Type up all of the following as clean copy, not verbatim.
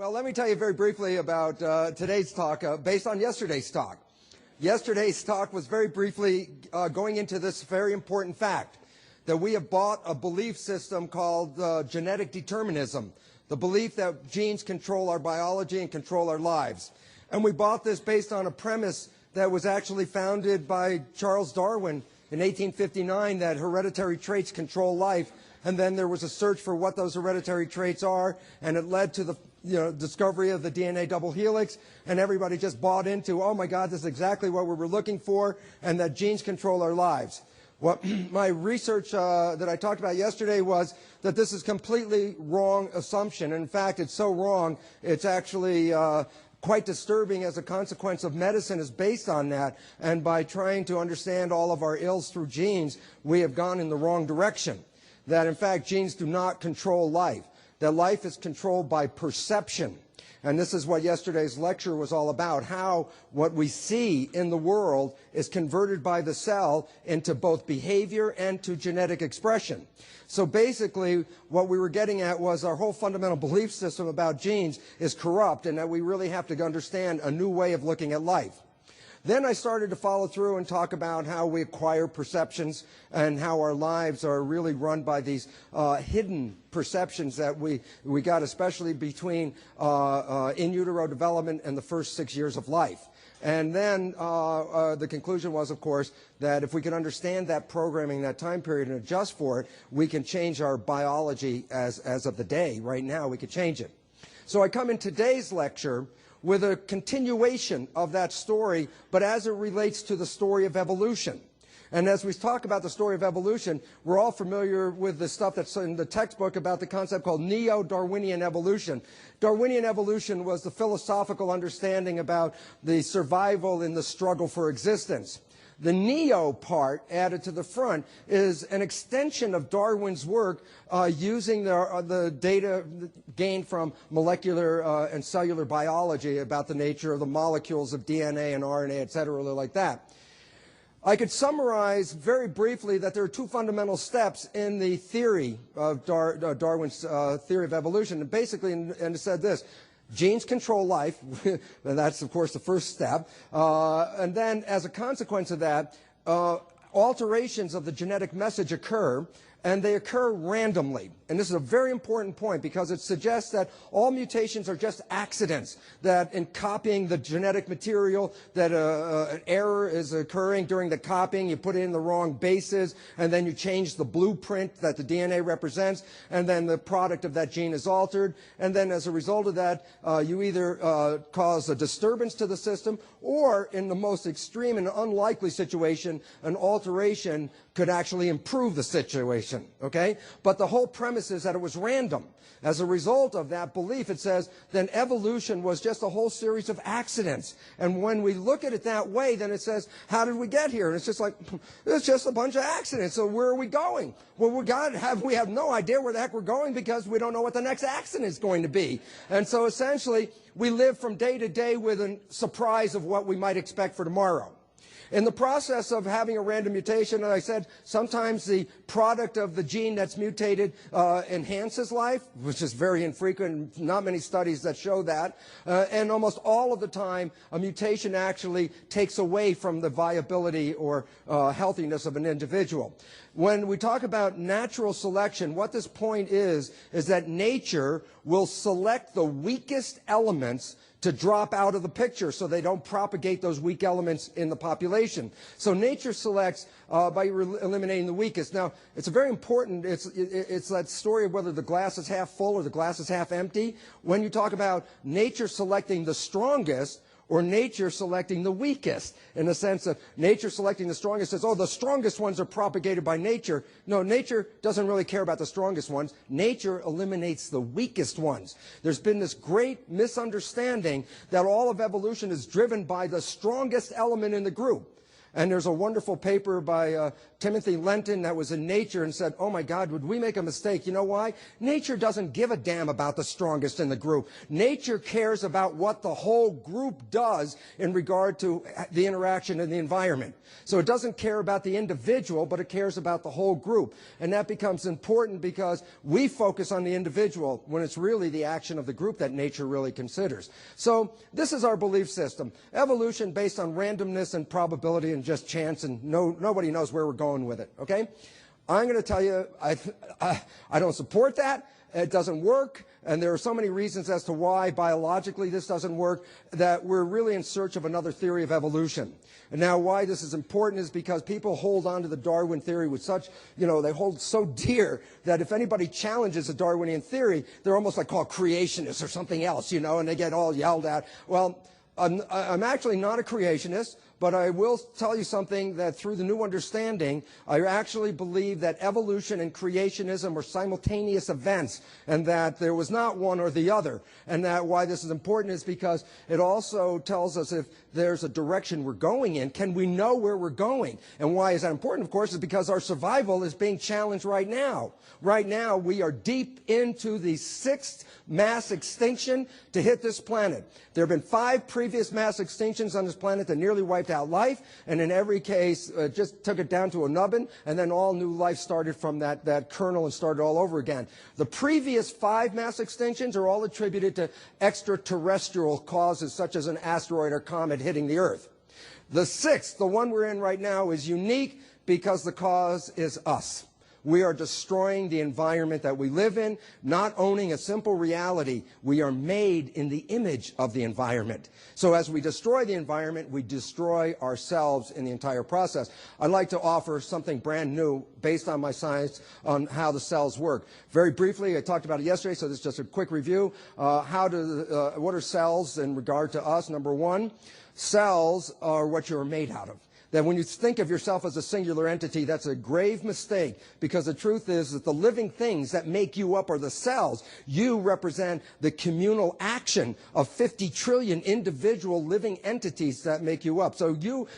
Well, let me tell you very briefly about today's talk based on yesterday's talk. Yesterday's talk was very briefly going into this very important fact that we have bought a belief system called genetic determinism, the belief that genes control our biology and control our lives. And we bought this based on a premise that was actually founded by Charles Darwin in 1859, that hereditary traits control life. And then there was a search for what those hereditary traits are, and it led to the discovery of the DNA double helix, and everybody just bought into, oh my God, this is exactly what we were looking for, and that genes control our lives. What my research that I talked about yesterday was that this is completely wrong assumption. In fact, it's so wrong, it's actually quite disturbing as a consequence of medicine is based on that. And by trying to understand all of our ills through genes, we have gone in the wrong direction. That in fact, genes do not control life. That life is controlled by perception. And this is what yesterday's lecture was all about, how what we see in the world is converted by the cell into both behavior and to genetic expression. So basically, what we were getting at was our whole fundamental belief system about genes is corrupt, and that we really have to understand a new way of looking at life. Then I started to follow through and talk about how we acquire perceptions and how our lives are really run by these hidden perceptions that we got, especially between in utero development and the first 6 years of life. And then the conclusion was, of course, that if we can understand that programming, that time period, and adjust for it, we can change our biology as of the day. Right now, we could change it. So I come in today's lecture with a continuation of that story, but as it relates to the story of evolution. And as we talk about the story of evolution, we're all familiar with the stuff that's in the textbook about the concept called neo-Darwinian evolution. Darwinian evolution was the philosophical understanding about the survival in the struggle for existence. The neo part added to the front is an extension of Darwin's work using the data gained from molecular and cellular biology about the nature of the molecules of DNA and RNA, et cetera, like that. I could summarize very briefly that there are two fundamental steps in the theory of Darwin's theory of evolution. And basically, and it said this: genes control life, and that's, of course, the first step. And then, as a consequence of that, alterations of the genetic message occur, and they occur randomly. And this is a very important point because it suggests that all mutations are just accidents, that in copying the genetic material, that an error is occurring during the copying, you put in the wrong bases, and then you change the blueprint that the DNA represents, and then the product of that gene is altered. And then as a result of that, you either cause a disturbance to the system, or in the most extreme and unlikely situation, an alteration could actually improve the situation, okay? But the whole premise is that it was random. As a result of that belief, it says, then evolution was just a whole series of accidents. And when we look at it that way, then it says, how did we get here? And it's just like, it's just a bunch of accidents. So where are we going? Well, we have no idea where the heck we're going because we don't know what the next accident is going to be. And so essentially, we live from day to day with a surprise of what we might expect for tomorrow. In the process of having a random mutation, as I said, sometimes the product of the gene that's mutated enhances life, which is very infrequent, not many studies that show that. And almost all of the time, a mutation actually takes away from the viability or healthiness of an individual. When we talk about natural selection, what this point is that nature will select the weakest elements to drop out of the picture so they don't propagate those weak elements in the population. So nature selects by eliminating the weakest. Now, it's a very important, it's that story of whether the glass is half full or the glass is half empty. When you talk about nature selecting the strongest, or nature selecting the weakest, in the sense of nature selecting the strongest says, oh, the strongest ones are propagated by nature. No, nature doesn't really care about the strongest ones. Nature eliminates the weakest ones. There's been this great misunderstanding that all of evolution is driven by the strongest element in the group. And there's a wonderful paper by Timothy Lipton that was in Nature and said, oh my God, would we make a mistake? You know why? Nature doesn't give a damn about the strongest in the group. Nature cares about what the whole group does in regard to the interaction in the environment. So it doesn't care about the individual, but it cares about the whole group. And that becomes important because we focus on the individual when it's really the action of the group that nature really considers. So this is our belief system. Evolution based on randomness and probability and just chance, and nobody knows where we're going with it, okay? I'm going to tell you, I don't support that. It doesn't work, and there are so many reasons as to why biologically this doesn't work that we're really in search of another theory of evolution. And now why this is important is because people hold on to the Darwin theory with such, they hold so dear that if anybody challenges the Darwinian theory, they're almost like called creationists or something else, and they get all yelled at. Well, I'm actually not a creationist. But I will tell you something that through the new understanding, I actually believe that evolution and creationism are simultaneous events and that there was not one or the other. And that why this is important is because it also tells us if there's a direction we're going in, can we know where we're going? And why is that important, of course, is because our survival is being challenged right now. Right now, we are deep into the 6th mass extinction to hit this planet. There have been 5 previous mass extinctions on this planet that nearly wiped out life, and in every case just took it down to a nubbin, and then all new life started from that kernel and started all over again. The previous 5 mass extinctions are all attributed to extraterrestrial causes such as an asteroid or comet hitting the Earth. The 6th, the one we're in right now, is unique because the cause is us. We are destroying the environment that we live in, not owning a simple reality. We are made in the image of the environment. So as we destroy the environment, we destroy ourselves in the entire process. I'd like to offer something brand new based on my science on how the cells work. Very briefly, I talked about it yesterday, so this is just a quick review. What are cells in regard to us? Number one, cells are what you're made out of. That when you think of yourself as a singular entity, that's a grave mistake, because the truth is that the living things that make you up are the cells. You represent the communal action of 50 trillion individual living entities that make you up. So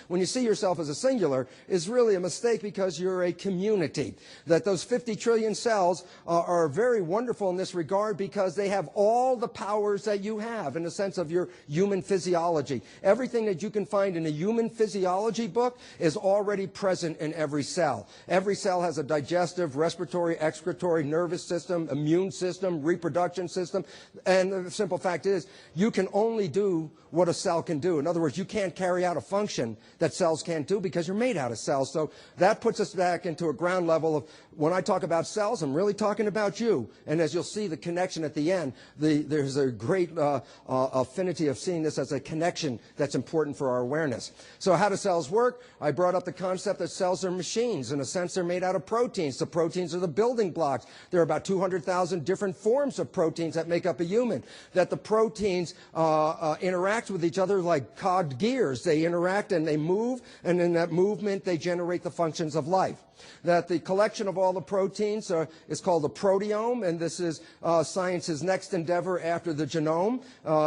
when you see yourself as a singular, is really a mistake because you're a community. That those 50 trillion cells are very wonderful in this regard because they have all the powers that you have in the sense of your human physiology. Everything that you can find in a human physiology book is already present in every cell. Every cell has a digestive, respiratory, excretory, nervous system, immune system, reproduction system. And the simple fact is, you can only do what a cell can do. In other words, you can't carry out a function that cells can't do because you're made out of cells. So that puts us back into a ground level of, when I talk about cells, I'm really talking about you. And as you'll see the connection at the end, there's a great affinity of seeing this as a connection that's important for our awareness. So how do cells work? I brought up the concept that cells are machines. In a sense, they're made out of proteins. The proteins are the building blocks. There are about 200,000 different forms of proteins that make up a human. That the proteins interact with each other like cogged gears. They interact and they move, and in that movement, they generate the functions of life. That the collection of all the proteins is called a proteome, and this is science's next endeavor after the genome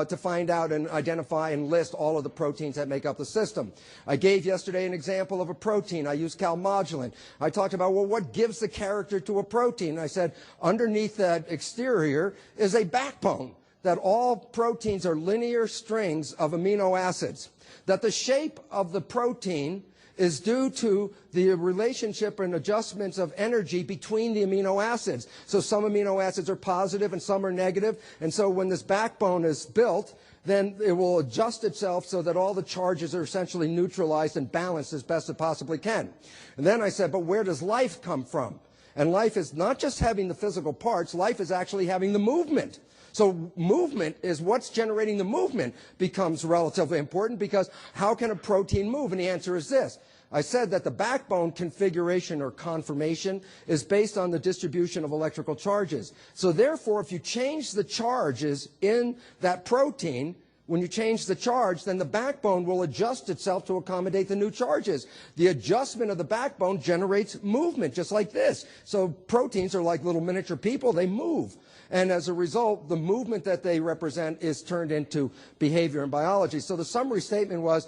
to find out and identify and list all of the proteins that make up the system. I gave yesterday an example of a protein. I used calmodulin. I talked about, well, what gives the character to a protein? I said, underneath that exterior is a backbone. That all proteins are linear strings of amino acids. That the shape of the protein is due to the relationship and adjustments of energy between the amino acids. So some amino acids are positive and some are negative. And so when this backbone is built, then it will adjust itself so that all the charges are essentially neutralized and balanced as best it possibly can. And then I said, but where does life come from? And life is not just having the physical parts, life is actually having the movement. So movement is what's generating the movement becomes relatively important, because how can a protein move? And the answer is this. I said that the backbone configuration or conformation is based on the distribution of electrical charges. So therefore, if you change the charges in that protein, when you change the charge, then the backbone will adjust itself to accommodate the new charges. The adjustment of the backbone generates movement, just like this. So proteins are like little miniature people. They move. And as a result, the movement that they represent is turned into behavior and biology. So the summary statement was,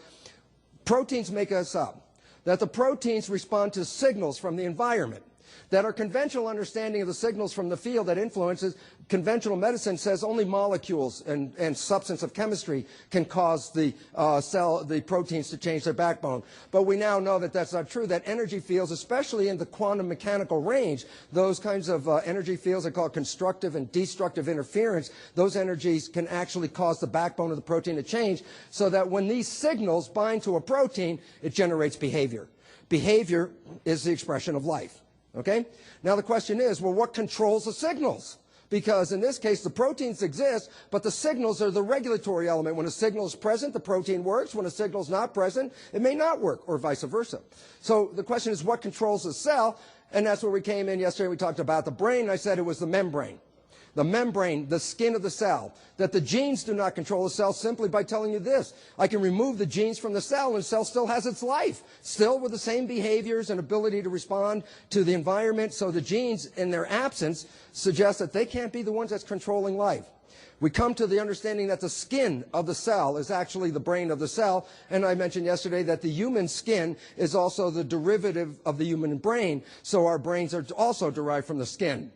proteins make us up. that the proteins respond to signals from the environment, that our conventional understanding of the signals from the field that influences conventional medicine says only molecules and substance of chemistry can cause the proteins to change their backbone. But we now know that that's not true, that energy fields, especially in the quantum mechanical range, those kinds of energy fields are called constructive and destructive interference. Those energies can actually cause the backbone of the protein to change, so that when these signals bind to a protein, it generates behavior. Behavior is the expression of life. Okay? Now the question is, well, what controls the signals? Because in this case, the proteins exist, but the signals are the regulatory element. When a signal is present, the protein works. When a signal is not present, it may not work, or vice versa. So the question is, what controls the cell? And that's where we came in yesterday. We talked about the brain. And I said it was the membrane. The membrane, the skin of the cell, that the genes do not control the cell simply by telling you this. I can remove the genes from the cell, and the cell still has its life, still with the same behaviors and ability to respond to the environment. So the genes, in their absence, suggest that they can't be the ones that's controlling life. We come to the understanding that the skin of the cell is actually the brain of the cell. And I mentioned yesterday that the human skin is also the derivative of the human brain. So our brains are also derived from the skin.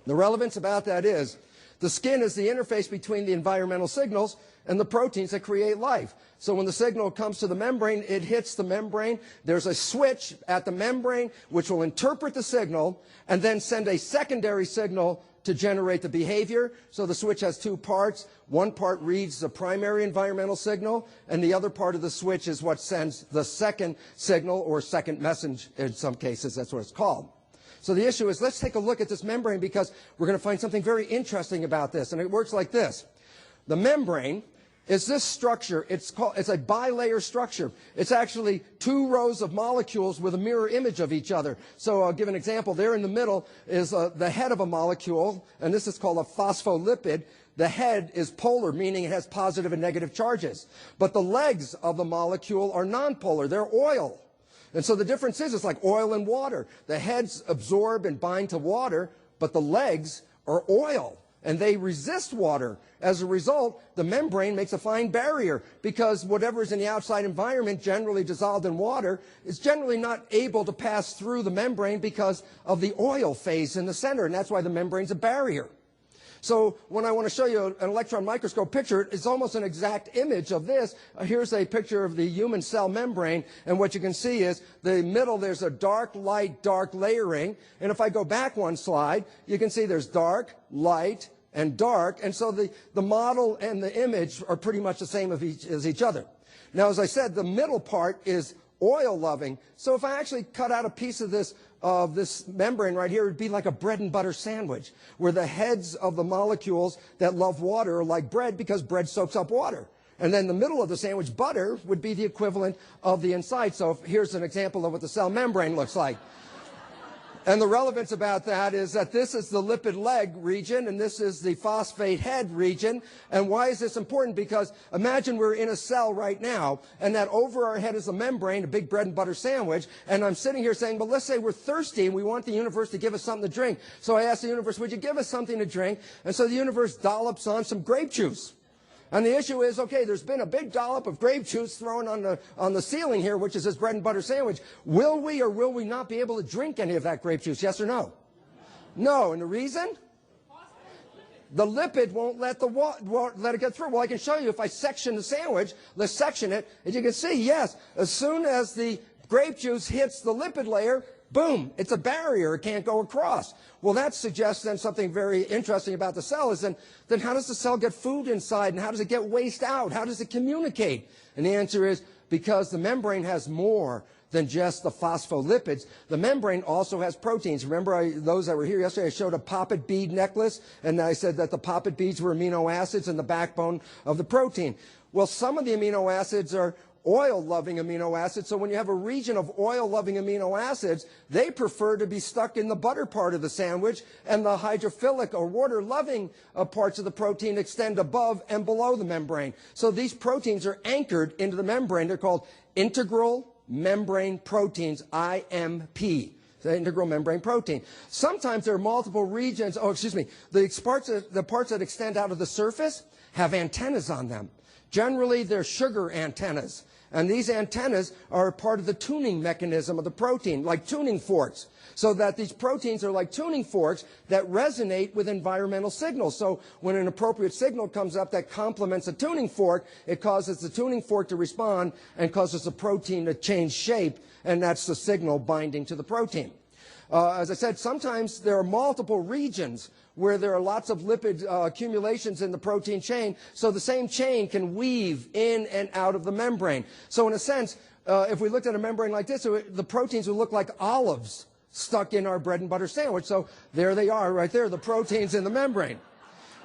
The relevance about that is the skin is the interface between the environmental signals and the proteins that create life. So when the signal comes to the membrane, it hits the membrane. There's a switch at the membrane which will interpret the signal and then send a secondary signal to generate the behavior. So the switch has two parts. One part reads the primary environmental signal, and the other part of the switch is what sends the second signal, or second message in some cases. That's what it's called. So the issue is, let's take a look at this membrane, because we're going to find something very interesting about this. And it works like this. The membrane is this structure. It's a bilayer structure. It's actually two rows of molecules with a mirror image of each other. So I'll give an example. There in the middle is the head of a molecule, and this is called a phospholipid. The head is polar, meaning it has positive and negative charges. But the legs of the molecule are nonpolar. They're oil. And so the difference is, it's like oil and water. The heads absorb and bind to water, but the legs are oil, and they resist water. As a result, the membrane makes a fine barrier, because whatever is in the outside environment, generally dissolved in water, is generally not able to pass through the membrane because of the oil phase in the center, and that's why the membrane's a barrier. So when I want to show you an electron microscope picture, it's almost an exact image of this. Here's a picture of the human cell membrane, and what you can see is the middle, there's a dark, light, dark layering. And if I go back one slide, you can see there's dark, light, and dark. And so the model and the image are pretty much the same as each other. Now, as I said, the middle part is oil-loving. So if I actually cut out a piece of this membrane right here, it would be like a bread and butter sandwich, where the heads of the molecules that love water are like bread, because bread soaks up water. And then the middle of the sandwich, butter, would be the equivalent of the inside. So here's an example of what the cell membrane looks like. And the relevance about that is that this is the lipid leg region, and this is the phosphate head region. And why is this important? Because imagine we're in a cell right now, and that over our head is a membrane, a big bread and butter sandwich, and I'm sitting here saying, well, let's say we're thirsty and we want the universe to give us something to drink. So I ask the universe, would you give us something to drink? And so the universe dollops on some grape juice. And the issue is, okay, there's been a big dollop of grape juice thrown on the ceiling here, which is this bread and butter sandwich. Will we or will we not be able to drink any of that grape juice? Yes or no? No. And the reason? The lipid won't let let it get through. Well, I can show you if I section the sandwich. Let's section it. And you can see, yes, as soon as the grape juice hits the lipid layer, boom, it's a barrier. It can't go across. Well, that suggests then something very interesting about the cell is then how does the cell get food inside, and how does it get waste out? How does it communicate? And the answer is because the membrane has more than just the phospholipids. The membrane also has proteins. Remember those that were here yesterday, I showed a poppet bead necklace, and I said that the poppet beads were amino acids in the backbone of the protein. Well, some of the amino acids are oil-loving amino acids. So when you have a region of oil-loving amino acids, they prefer to be stuck in the butter part of the sandwich, and the hydrophilic or water-loving parts of the protein extend above and below the membrane. So these proteins are anchored into the membrane. They're called integral membrane proteins, IMP. The integral membrane protein. Sometimes there are multiple regions, the parts that extend out of the surface have antennas on them. Generally, they're sugar antennas. And these antennas are part of the tuning mechanism of the protein, like tuning forks. So that these proteins are like tuning forks that resonate with environmental signals. So when an appropriate signal comes up that complements a tuning fork, it causes the tuning fork to respond and causes the protein to change shape, and that's the signal binding to the protein. As I said, sometimes there are multiple regions where there are lots of lipid accumulations in the protein chain, so the same chain can weave in and out of the membrane. So in a sense, if we looked at a membrane like this, the proteins would look like olives stuck in our bread and butter sandwich. So there they are right there, the proteins in the membrane.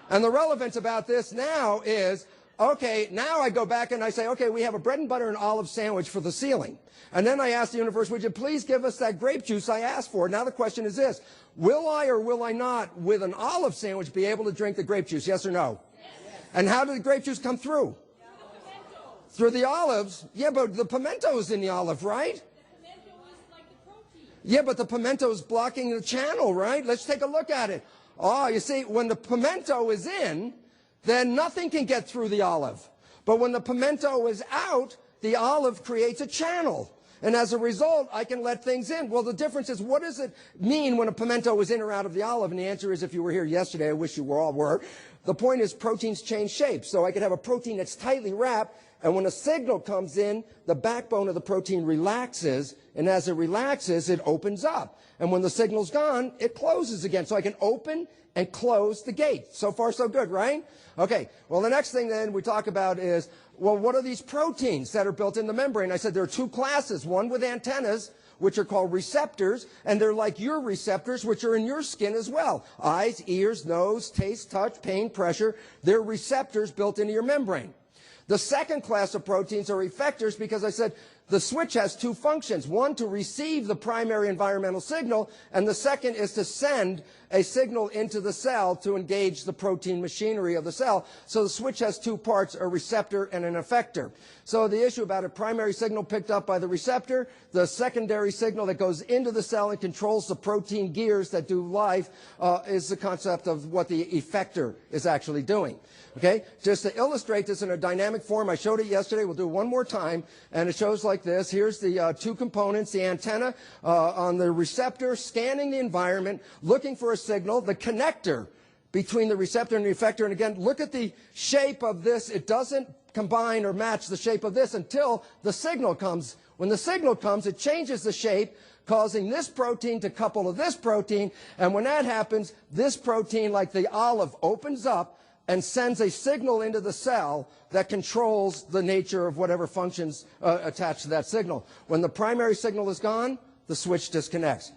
And the relevance about this now is, okay, now I go back and I say, okay, we have a bread and butter and olive sandwich for the ceiling. And then I ask the universe, would you please give us that grape juice I asked for? Now the question is this, will I or will I not, with an olive sandwich, be able to drink the grape juice, yes or no? Yes. And how did the grape juice come through? Through the olives. Yeah, but the pimento is in the olive, right? Yeah, but the pimento is blocking the channel, right? Let's take a look at it. Oh, you see, when the pimento is in, then nothing can get through the olive. But when the pimento is out, the olive creates a channel. And as a result, I can let things in. Well, the difference is, what does it mean when a pimento is in or out of the olive? And the answer is, if you were here yesterday, I wish you all were. The point is, proteins change shape. So I could have a protein that's tightly wrapped, and when a signal comes in, the backbone of the protein relaxes, and as it relaxes, it opens up. And when the signal's gone, it closes again. So I can open and close the gate. So far, so good, right? Okay, well, the next thing then we talk about is, well, what are these proteins that are built in the membrane? I said there are two classes, one with antennas, which are called receptors, and they're like your receptors, which are in your skin as well. Eyes, ears, nose, taste, touch, pain, pressure, they're receptors built into your membrane. The second class of proteins are effectors, because I said the switch has two functions. One, to receive the primary environmental signal, and the second is to send a signal into the cell to engage the protein machinery of the cell. So the switch has two parts, a receptor and an effector. So the issue about a primary signal picked up by the receptor, the secondary signal that goes into the cell and controls the protein gears that do life, is the concept of what the effector is actually doing. Okay, just to illustrate this in a dynamic form, I showed it yesterday. We'll do it one more time, and it shows like this. Here's the two components, the antenna on the receptor scanning the environment, looking for a signal, the connector between the receptor and the effector. And again, look at the shape of this. It doesn't combine or match the shape of this until the signal comes. When the signal comes, it changes the shape, causing this protein to couple to this protein. And when that happens, this protein, like the olive, opens up and sends a signal into the cell that controls the nature of whatever functions attached to that signal. When the primary signal is gone, the switch disconnects.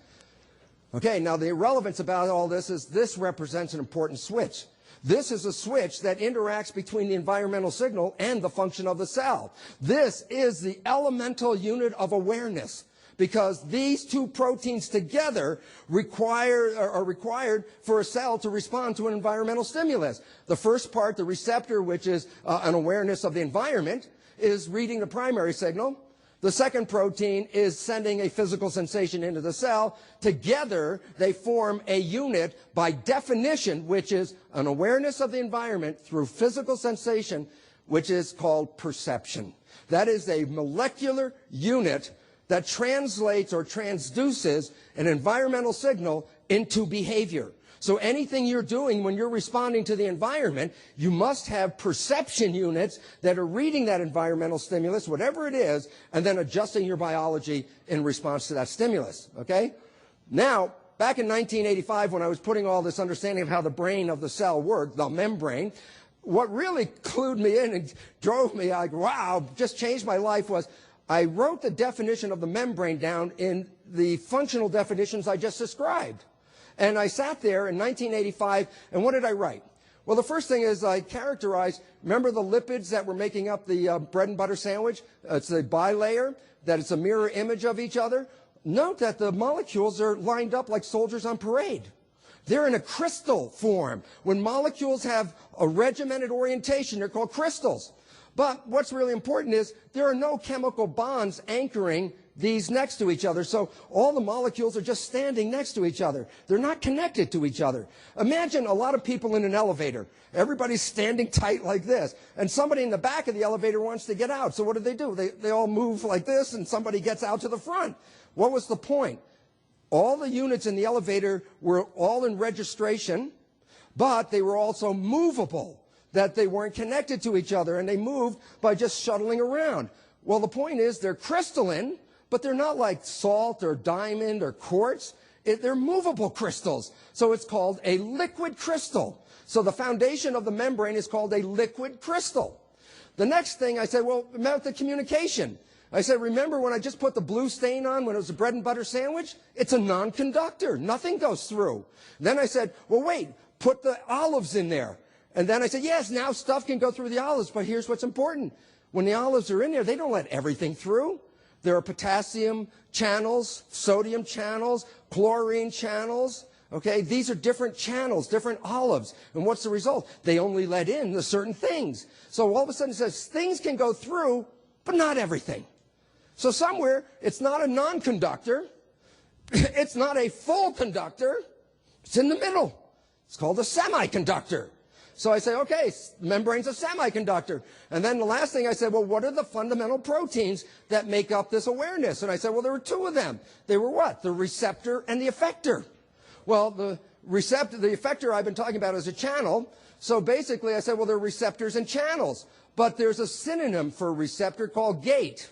Okay, now the relevance about all this is this represents an important switch. This is a switch that interacts between the environmental signal and the function of the cell. This is the elemental unit of awareness, because these two proteins together are required for a cell to respond to an environmental stimulus. The first part, the receptor, which is an awareness of the environment, is reading the primary signal. The second protein is sending a physical sensation into the cell. Together, they form a unit by definition, which is an awareness of the environment through physical sensation, which is called perception. That is a molecular unit that translates or transduces an environmental signal into behavior. So anything you're doing when you're responding to the environment, you must have perception units that are reading that environmental stimulus, whatever it is, and then adjusting your biology in response to that stimulus, okay? Now, back in 1985, when I was putting all this understanding of how the brain of the cell worked, the membrane, what really clued me in and drove me like, wow, just changed my life was I wrote the definition of the membrane down in the functional definitions I just described. And I sat there in 1985, and what did I write? Well, the first thing is I characterized, remember the lipids that were making up the bread and butter sandwich? It's the bilayer, that it's a mirror image of each other. Note that the molecules are lined up like soldiers on parade. They're in a crystal form. When molecules have a regimented orientation, they're called crystals. But what's really important is there are no chemical bonds anchoring these next to each other. So all the molecules are just standing next to each other. They're not connected to each other. Imagine a lot of people in an elevator. Everybody's standing tight like this. And somebody in the back of the elevator wants to get out. So what do? They all move like this, and somebody gets out to the front. What was the point? All the units in the elevator were all in registration, but they were also movable, that they weren't connected to each other, and they moved by just shuttling around. Well, the point is they're crystalline, but they're not like salt or diamond or quartz. They're movable crystals. So it's called a liquid crystal. So the foundation of the membrane is called a liquid crystal. The next thing I said, well, about the communication. I said, remember when I just put the blue stain on when it was a bread and butter sandwich? It's a non-conductor. Nothing goes through. Then I said, well, wait, put the olives in there. And then I said, yes, now stuff can go through the olives, but here's what's important. When the olives are in there, they don't let everything through. There are potassium channels, sodium channels, chlorine channels. Okay, these are different channels, different olives. And what's the result? They only let in the certain things. So all of a sudden it says things can go through, but not everything. So somewhere it's not a non-conductor. It's not a full conductor. It's in the middle. It's called a semiconductor. So I say, okay, membrane's a semiconductor. And then the last thing I said, well, what are the fundamental proteins that make up this awareness? And I said, well, there were two of them. They were what? The receptor and the effector. Well, the effector I've been talking about is a channel. So basically I said, well, there are receptors and channels. But there's a synonym for receptor called gate.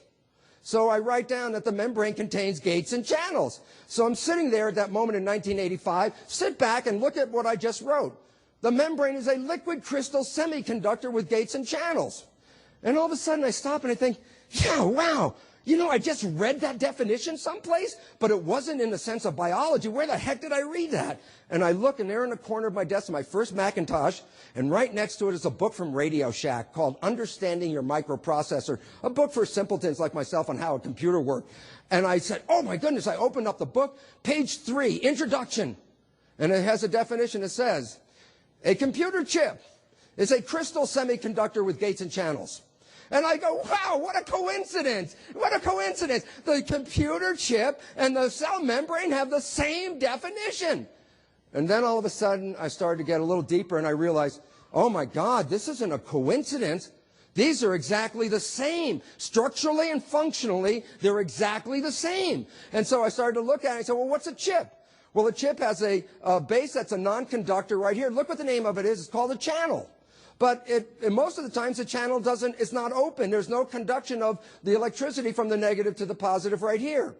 So I write down that the membrane contains gates and channels. So I'm sitting there at that moment in 1985, sit back and look at what I just wrote. The membrane is a liquid crystal semiconductor with gates and channels. And all of a sudden I stop and I think, yeah, wow. You know, I just read that definition someplace, but it wasn't in the sense of biology. Where the heck did I read that? And I look, and there in the corner of my desk is my first Macintosh, and right next to it is a book from Radio Shack called Understanding Your Microprocessor, a book for simpletons like myself on how a computer works. And I said, oh my goodness, I opened up the book, page 3, introduction. And it has a definition that says, a computer chip is a crystal semiconductor with gates and channels. And I go, wow, what a coincidence. What a coincidence. The computer chip and the cell membrane have the same definition. And then all of a sudden, I started to get a little deeper, and I realized, oh my God, this isn't a coincidence. These are exactly the same. Structurally and functionally, they're exactly the same. And so I started to look at it and I said, well, what's a chip? Well, a chip has a base that's a non-conductor right here. Look what the name of it is. It's called a channel. But most of the times, the channel is not open. There's no conduction of the electricity from the negative to the positive right here.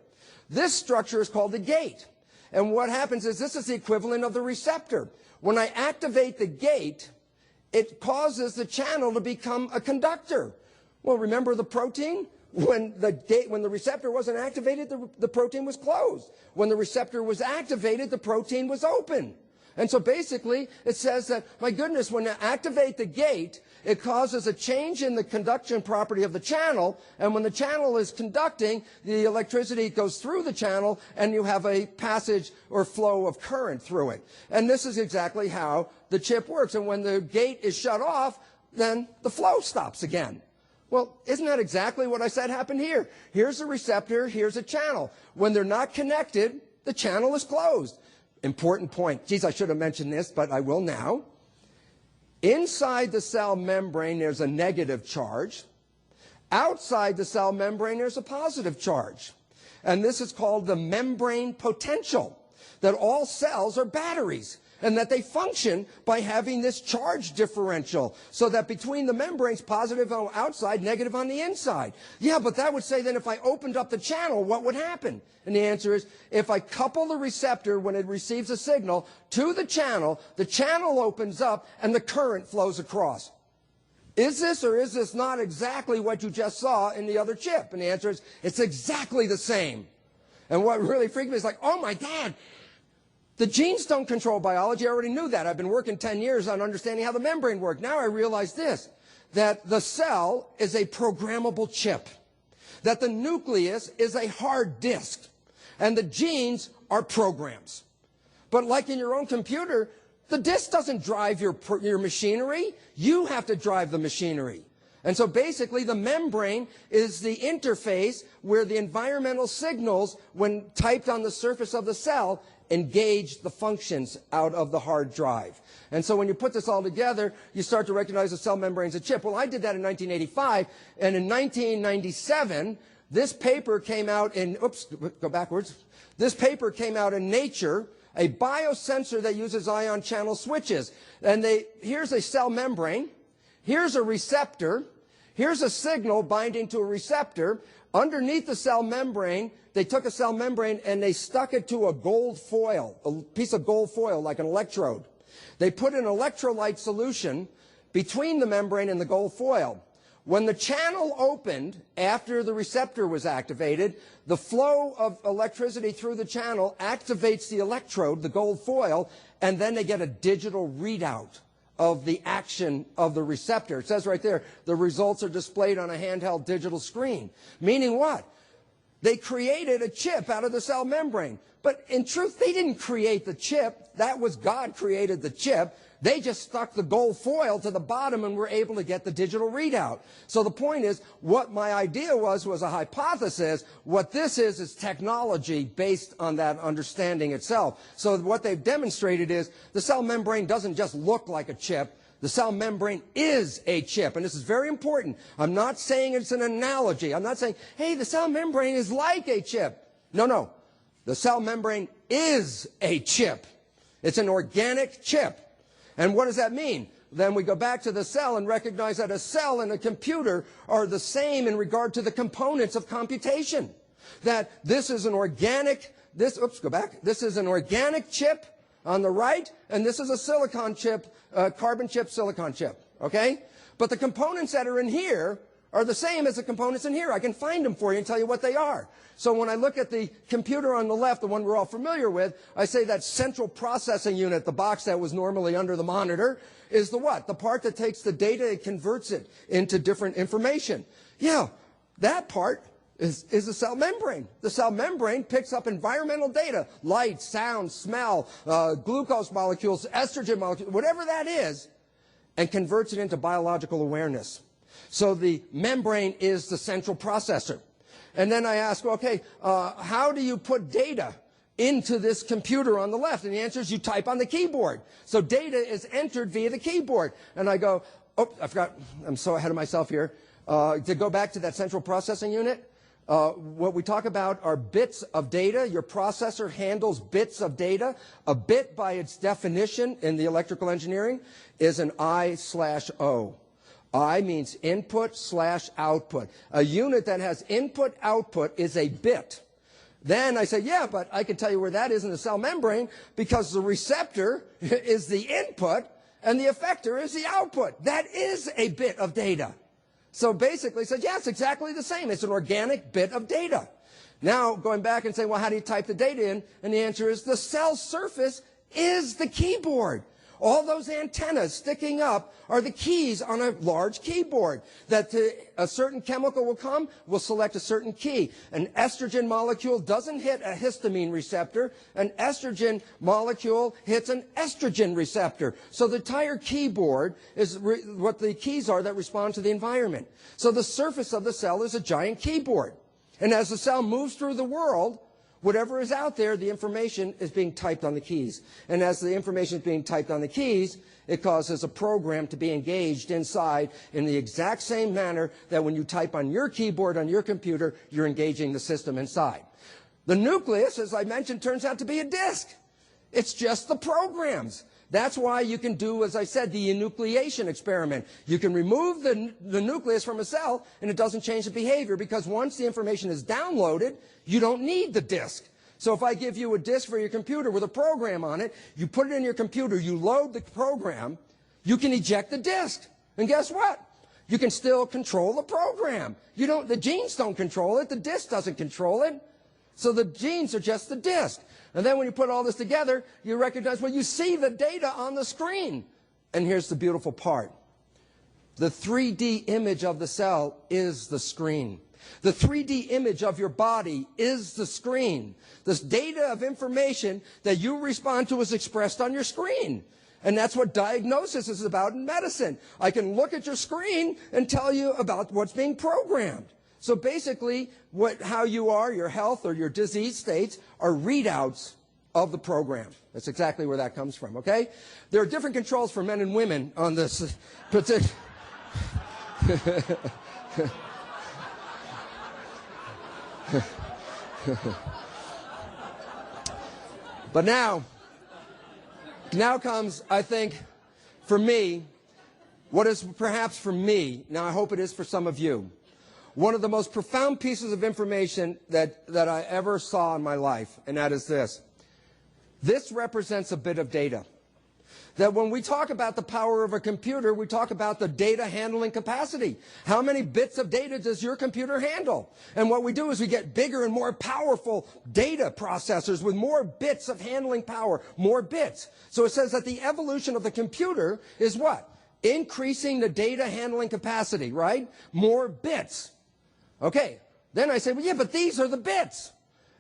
This structure is called the gate. And what happens is this is the equivalent of the receptor. When I activate the gate, it causes the channel to become a conductor. Well, remember the protein? When the receptor wasn't activated, the protein was closed. When the receptor was activated, the protein was open. And so basically, it says that, my goodness, when you activate the gate, it causes a change in the conduction property of the channel. And when the channel is conducting, the electricity goes through the channel, and you have a passage or flow of current through it. And this is exactly how the chip works. And when the gate is shut off, then the flow stops again. Well, isn't that exactly what I said happened here? Here's a receptor, here's a channel. When they're not connected, the channel is closed. Important point. Geez, I should have mentioned this, but I will now. Inside the cell membrane, there's a negative charge. Outside the cell membrane, there's a positive charge. And this is called the membrane potential, that all cells are batteries, and that they function by having this charge differential, so that between the membranes, positive on the outside, negative on the inside. Yeah, but that would say then if I opened up the channel, what would happen? And the answer is, if I couple the receptor when it receives a signal to the channel opens up and the current flows across. Is this or is this not exactly what you just saw in the other chip? And the answer is, it's exactly the same. And what really freaked me is like, oh my God, the genes don't control biology. I already knew that. I've been working 10 years on understanding how the membrane worked. Now I realize this, that the cell is a programmable chip, that the nucleus is a hard disk, and the genes are programs. But like in your own computer, the disk doesn't drive your machinery. You have to drive the machinery. And so basically the membrane is the interface where the environmental signals, when typed on the surface of the cell, engage the functions out of the hard drive. And so when you put this all together, you start to recognize the cell membrane's a chip. Well, I did that in 1985, and in 1997, this paper came out in, oops, go backwards. This paper came out in Nature, a biosensor that uses ion channel switches. And here's a cell membrane, here's a receptor, here's a signal binding to a receptor. Underneath the cell membrane, they took a cell membrane and they stuck it to a gold foil, a piece of gold foil like an electrode. They put an electrolyte solution between the membrane and the gold foil. When the channel opened after the receptor was activated, the flow of electricity through the channel activates the electrode, the gold foil, and then they get a digital readout of the action of the receptor. It says right there, the results are displayed on a handheld digital screen. Meaning what? They created a chip out of the cell membrane. But in truth, they didn't create the chip. That was God created the chip. They just stuck the gold foil to the bottom and were able to get the digital readout. So the point is, what my idea was a hypothesis. What this is technology based on that understanding itself. So what they've demonstrated is the cell membrane doesn't just look like a chip. The cell membrane is a chip, and this is very important. I'm not saying it's an analogy. I'm not saying, hey, the cell membrane is like a chip. No. The cell membrane is a chip. It's an organic chip. And what does that mean? Then we go back to the cell and recognize that a cell and a computer are the same in regard to the components of computation. That this is an organic, this is an organic chip on the right, and this is a silicon chip, carbon chip, silicon chip, okay? But the components that are in here are the same as the components in here. I can find them for you and tell you what they are. So when I look at the computer on the left, the one we're all familiar with, I say that central processing unit, the box that was normally under the monitor, is the what? The part that takes the data and converts it into different information. Yeah, that part is the cell membrane. The cell membrane picks up environmental data, light, sound, smell, glucose molecules, estrogen molecules, whatever that is, and converts it into biological awareness. So the membrane is the central processor. And then I ask, okay, how do you put data into this computer on the left? And the answer is you type on the keyboard. So data is entered via the keyboard. And I go, oh, I forgot, I'm so ahead of myself here. To go back to that central processing unit, what we talk about are bits of data. Your processor handles bits of data. A bit, by its definition in the electrical engineering, is an I/O. I means input/output. A unit that has input/output is a bit. Then I say, yeah, but I can tell you where that is in the cell membrane because the receptor is the input and the effector is the output. That is a bit of data. So basically, it says, yeah, it's exactly the same. It's an organic bit of data. Now, going back and saying, well, how do you type the data in? And the answer is the cell surface is the keyboard. All those antennas sticking up are the keys on a large keyboard. That a certain chemical will come, will select a certain key. An estrogen molecule doesn't hit a histamine receptor. An estrogen molecule hits an estrogen receptor. So the entire keyboard is what the keys are that respond to the environment. So the surface of the cell is a giant keyboard. And as the cell moves through the world, whatever is out there, the information is being typed on the keys. And as the information is being typed on the keys, it causes a program to be engaged inside in the exact same manner that when you type on your keyboard on your computer, you're engaging the system inside. The nucleus, as I mentioned, turns out to be a disk. It's just the programs. That's why you can do, as I said, the enucleation experiment. You can remove the nucleus from a cell, and it doesn't change the behavior, because once the information is downloaded, you don't need the disk. So if I give you a disk for your computer with a program on it, you put it in your computer, you load the program, you can eject the disk. And guess what? You can still control the program. The genes don't control it, the disk doesn't control it. So the genes are just the disk. And then when you put all this together, you recognize, well, you see the data on the screen. And here's the beautiful part. The 3D image of the cell is the screen. The 3D image of your body is the screen. This data of information that you respond to is expressed on your screen. And that's what diagnosis is about in medicine. I can look at your screen and tell you about what's being programmed. So basically, how you are, your health or your disease states, are readouts of the program. That's exactly where that comes from, okay? There are different controls for men and women on this particular... But now comes, I think, for me, what is perhaps for me, now I hope it is for some of you, one of the most profound pieces of information that I ever saw in my life, and that is this. This represents a bit of data. That when we talk about the power of a computer, we talk about the data handling capacity. How many bits of data does your computer handle? And what we do is we get bigger and more powerful data processors with more bits of handling power, more bits. So it says that the evolution of the computer is what? Increasing the data handling capacity, right? More bits. Okay, then I say, well, yeah, but these are the bits.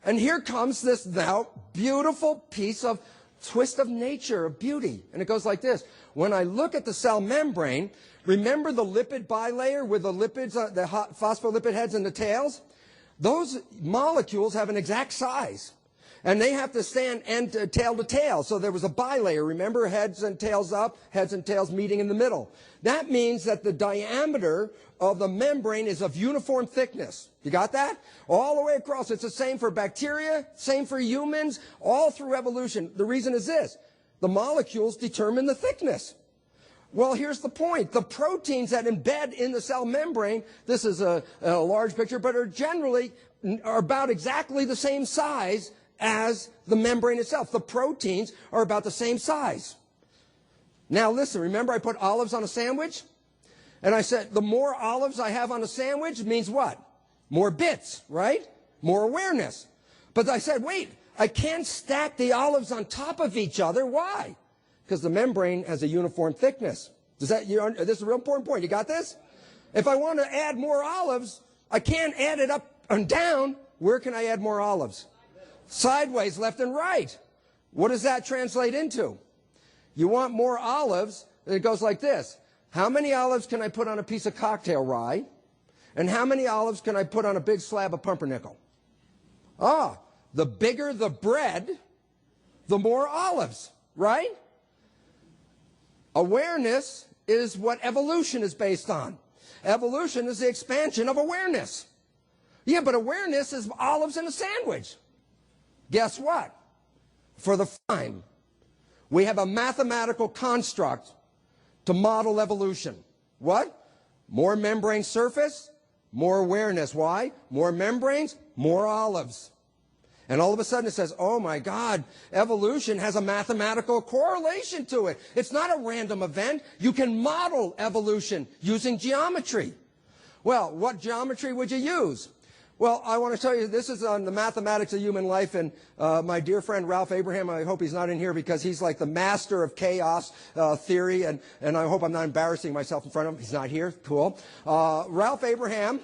And here comes this now beautiful piece of twist of nature, of beauty. And it goes like this. When I look at the cell membrane, remember the lipid bilayer with the lipids, the phospholipid heads and the tails? Those molecules have an exact size. And they have to stand tail to tail. So there was a bilayer, remember, heads and tails up, heads and tails meeting in the middle. That means that the diameter of the membrane is of uniform thickness. You got that? All the way across. It's the same for bacteria, same for humans, all through evolution. The reason is this. The molecules determine the thickness. Well, here's the point. The proteins that embed in the cell membrane, this is a large picture, but are about exactly the same size as the membrane itself. The proteins are about the same size. Now listen, remember I put olives on a sandwich? And I said, the more olives I have on a sandwich means what? More bits, right? More awareness. But I said, wait, I can't stack the olives on top of each other. Why? Because the membrane has a uniform thickness. This is a real important point. You got this? If I want to add more olives, I can't add it up and down. Where can I add more olives? Sideways, left and right. What does that translate into? You want more olives, and it goes like this. How many olives can I put on a piece of cocktail rye? And how many olives can I put on a big slab of pumpernickel? The bigger the bread, the more olives, right? Awareness is what evolution is based on. Evolution is the expansion of awareness. Yeah, but awareness is olives in a sandwich. Guess what? For the time, we have a mathematical construct to model evolution. What? More membrane surface, more awareness. Why? More membranes, more olives. And all of a sudden it says, oh my God, evolution has a mathematical correlation to it. It's not a random event. You can model evolution using geometry. Well, what geometry would you use? Well, I want to tell you, this is on the mathematics of human life, and my dear friend Ralph Abraham, I hope he's not in here because he's like the master of chaos theory, and I hope I'm not embarrassing myself in front of him. He's not here. Cool. Ralph Abraham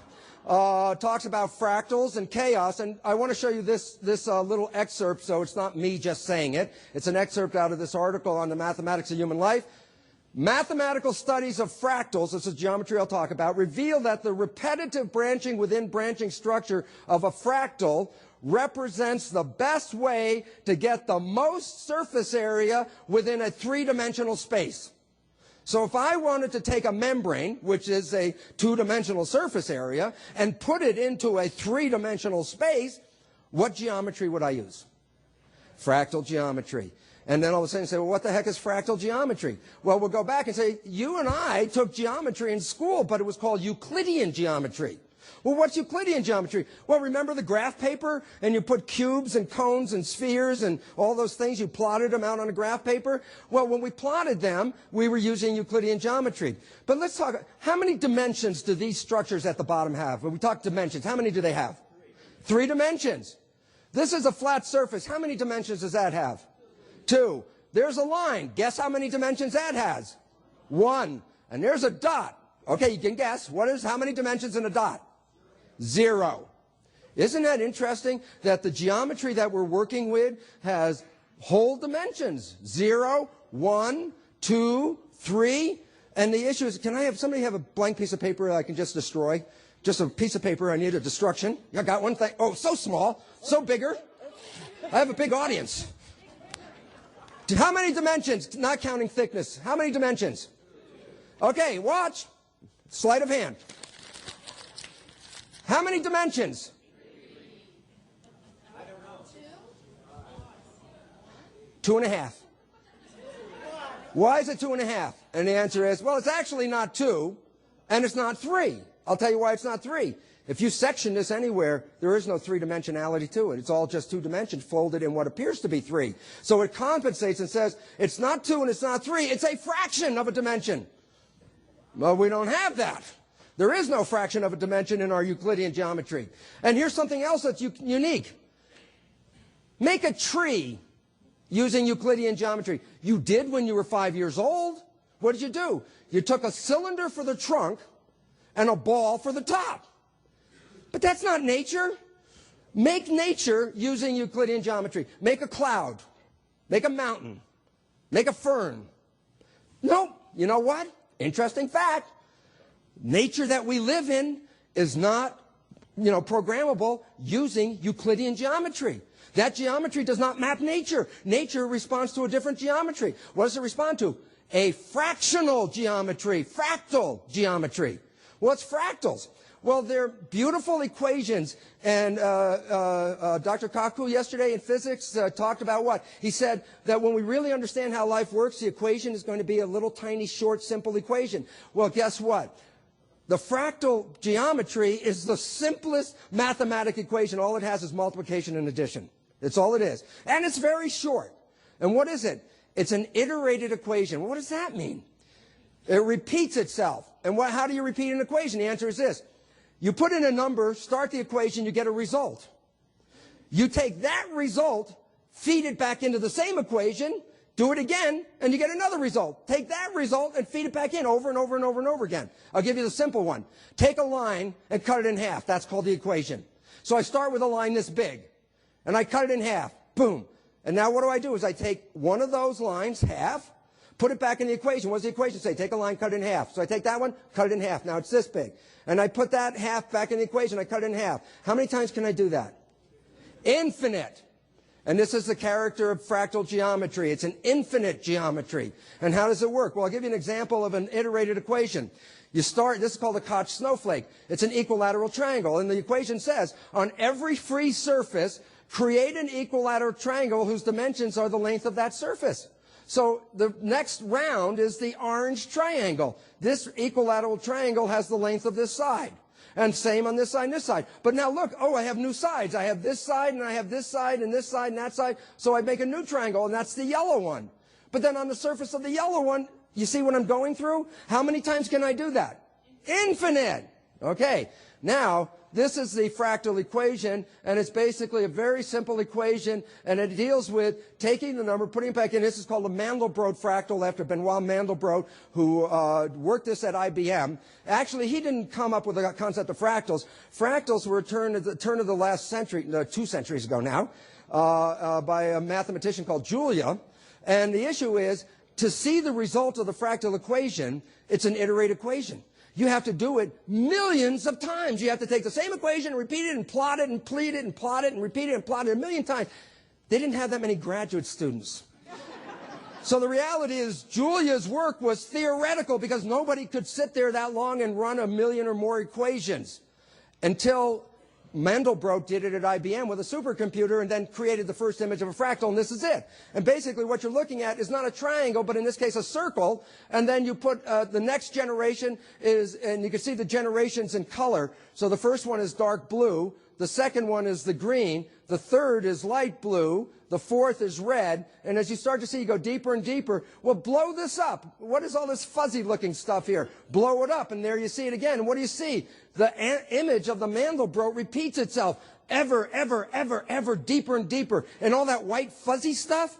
talks about fractals and chaos, and I want to show you this little excerpt, so it's not me just saying it. It's an excerpt out of this article on the mathematics of human life. Mathematical studies of fractals, this is geometry I'll talk about, reveal that the repetitive branching within branching structure of a fractal represents the best way to get the most surface area within a three-dimensional space. So if I wanted to take a membrane, which is a two-dimensional surface area, and put it into a three-dimensional space, what geometry would I use? Fractal geometry. And then all of a sudden you say, well, what the heck is fractal geometry? Well, we'll go back and say, you and I took geometry in school, but it was called Euclidean geometry. Well, what's Euclidean geometry? Well, remember the graph paper? And you put cubes and cones and spheres and all those things. You plotted them out on a graph paper. Well, when we plotted them, we were using Euclidean geometry. But let's talk, how many dimensions do these structures at the bottom have? When we talk dimensions, how many do they have? Three dimensions. This is a flat surface. How many dimensions does that have? Two. There's a line. Guess how many dimensions that has? One. And there's a dot. Okay, you can guess. How many dimensions in a dot? Zero. Isn't that interesting that the geometry that we're working with has whole dimensions? 0, 1, 2, 3. And the issue is, can I have somebody have a blank piece of paper that I can just destroy? Just a piece of paper I need a destruction. I got one thing. Oh, so small, so bigger. I have a big audience. How many dimensions? Not counting thickness. How many dimensions? Okay, watch. Sleight of hand. How many dimensions? I don't know. 2.5. Why is it 2.5? And the answer is, well, it's actually not 2, and it's not 3. I'll tell you why it's not 3. If you section this anywhere, there is no three-dimensionality to it. It's all just 2 dimensions folded in what appears to be 3. So it compensates and says, it's not 2 and it's not 3. It's a fraction of a dimension. Well, we don't have that. There is no fraction of a dimension in our Euclidean geometry. And here's something else that's unique. Make a tree using Euclidean geometry. You did when you were 5 years old. What did you do? You took a cylinder for the trunk and a ball for the top. But that's not nature. Make nature using Euclidean geometry. Make a cloud. Make a mountain. Make a fern. Nope. You know what? Interesting fact. Nature that we live in is not, programmable using Euclidean geometry. That geometry does not map nature. Nature responds to a different geometry. What does it respond to? A fractional geometry, fractal geometry. What's fractals? Well, they're beautiful equations, and Dr. Kaku yesterday in physics talked about what? He said that when we really understand how life works, the equation is going to be a little tiny, short, simple equation. Well, guess what? The fractal geometry is the simplest mathematic equation. All it has is multiplication and addition. That's all it is. And it's very short. And what is it? It's an iterated equation. What does that mean? It repeats itself. And how do you repeat an equation? The answer is this. You put in a number, start the equation, you get a result. You take that result, feed it back into the same equation, do it again, and you get another result. Take that result and feed it back in over and over and over and over again. I'll give you the simple one. Take a line and cut it in half. That's called the equation. So I start with a line this big, and I cut it in half. Boom. And now what do? I take one of those lines, half, put it back in the equation. What does the equation say? Take a line, cut it in half. So I take that one, cut it in half. Now it's this big. And I put that half back in the equation. I cut it in half. How many times can I do that? Infinite. And this is the character of fractal geometry. It's an infinite geometry. And how does it work? Well, I'll give you an example of an iterated equation. This is called a Koch snowflake. It's an equilateral triangle. And the equation says, on every free surface, create an equilateral triangle whose dimensions are the length of that surface. So the next round is the orange triangle. This equilateral triangle has the length of this side. And same on this side and this side. But now look, I have new sides. I have this side, and I have this side, and this side, and that side. So I make a new triangle, and that's the yellow one. But then on the surface of the yellow one, you see what I'm going through? How many times can I do that? Infinite. Okay. Now, this is the fractal equation, and it's basically a very simple equation, and it deals with taking the number, putting it back in. This is called the Mandelbrot fractal after Benoit Mandelbrot, who worked this at IBM. Actually, he didn't come up with the concept of fractals. Fractals were at the turn of the last century, 2 centuries ago now, by a mathematician called Julia. And the issue is, to see the result of the fractal equation, it's an iterated equation. You have to do it millions of times. You have to take the same equation and repeat it and plot it and plead it and plot it and repeat it and plot it a million times. They didn't have that many graduate students. So the reality is Julia's work was theoretical because nobody could sit there that long and run a million or more equations until Mandelbrot did it at IBM with a supercomputer and then created the first image of a fractal, and this is it. And basically what you're looking at is not a triangle, but in this case a circle, and then you put the next generation is, and you can see the generations in color. So the first one is dark blue, the second one is the green, the third is light blue, the fourth is red, and as you start to see, you go deeper and deeper. Well, blow this up. What is all this fuzzy-looking stuff here? Blow it up, and there you see it again. And what do you see? The image of the Mandelbrot repeats itself ever, ever, ever, ever deeper and deeper. And all that white fuzzy stuff,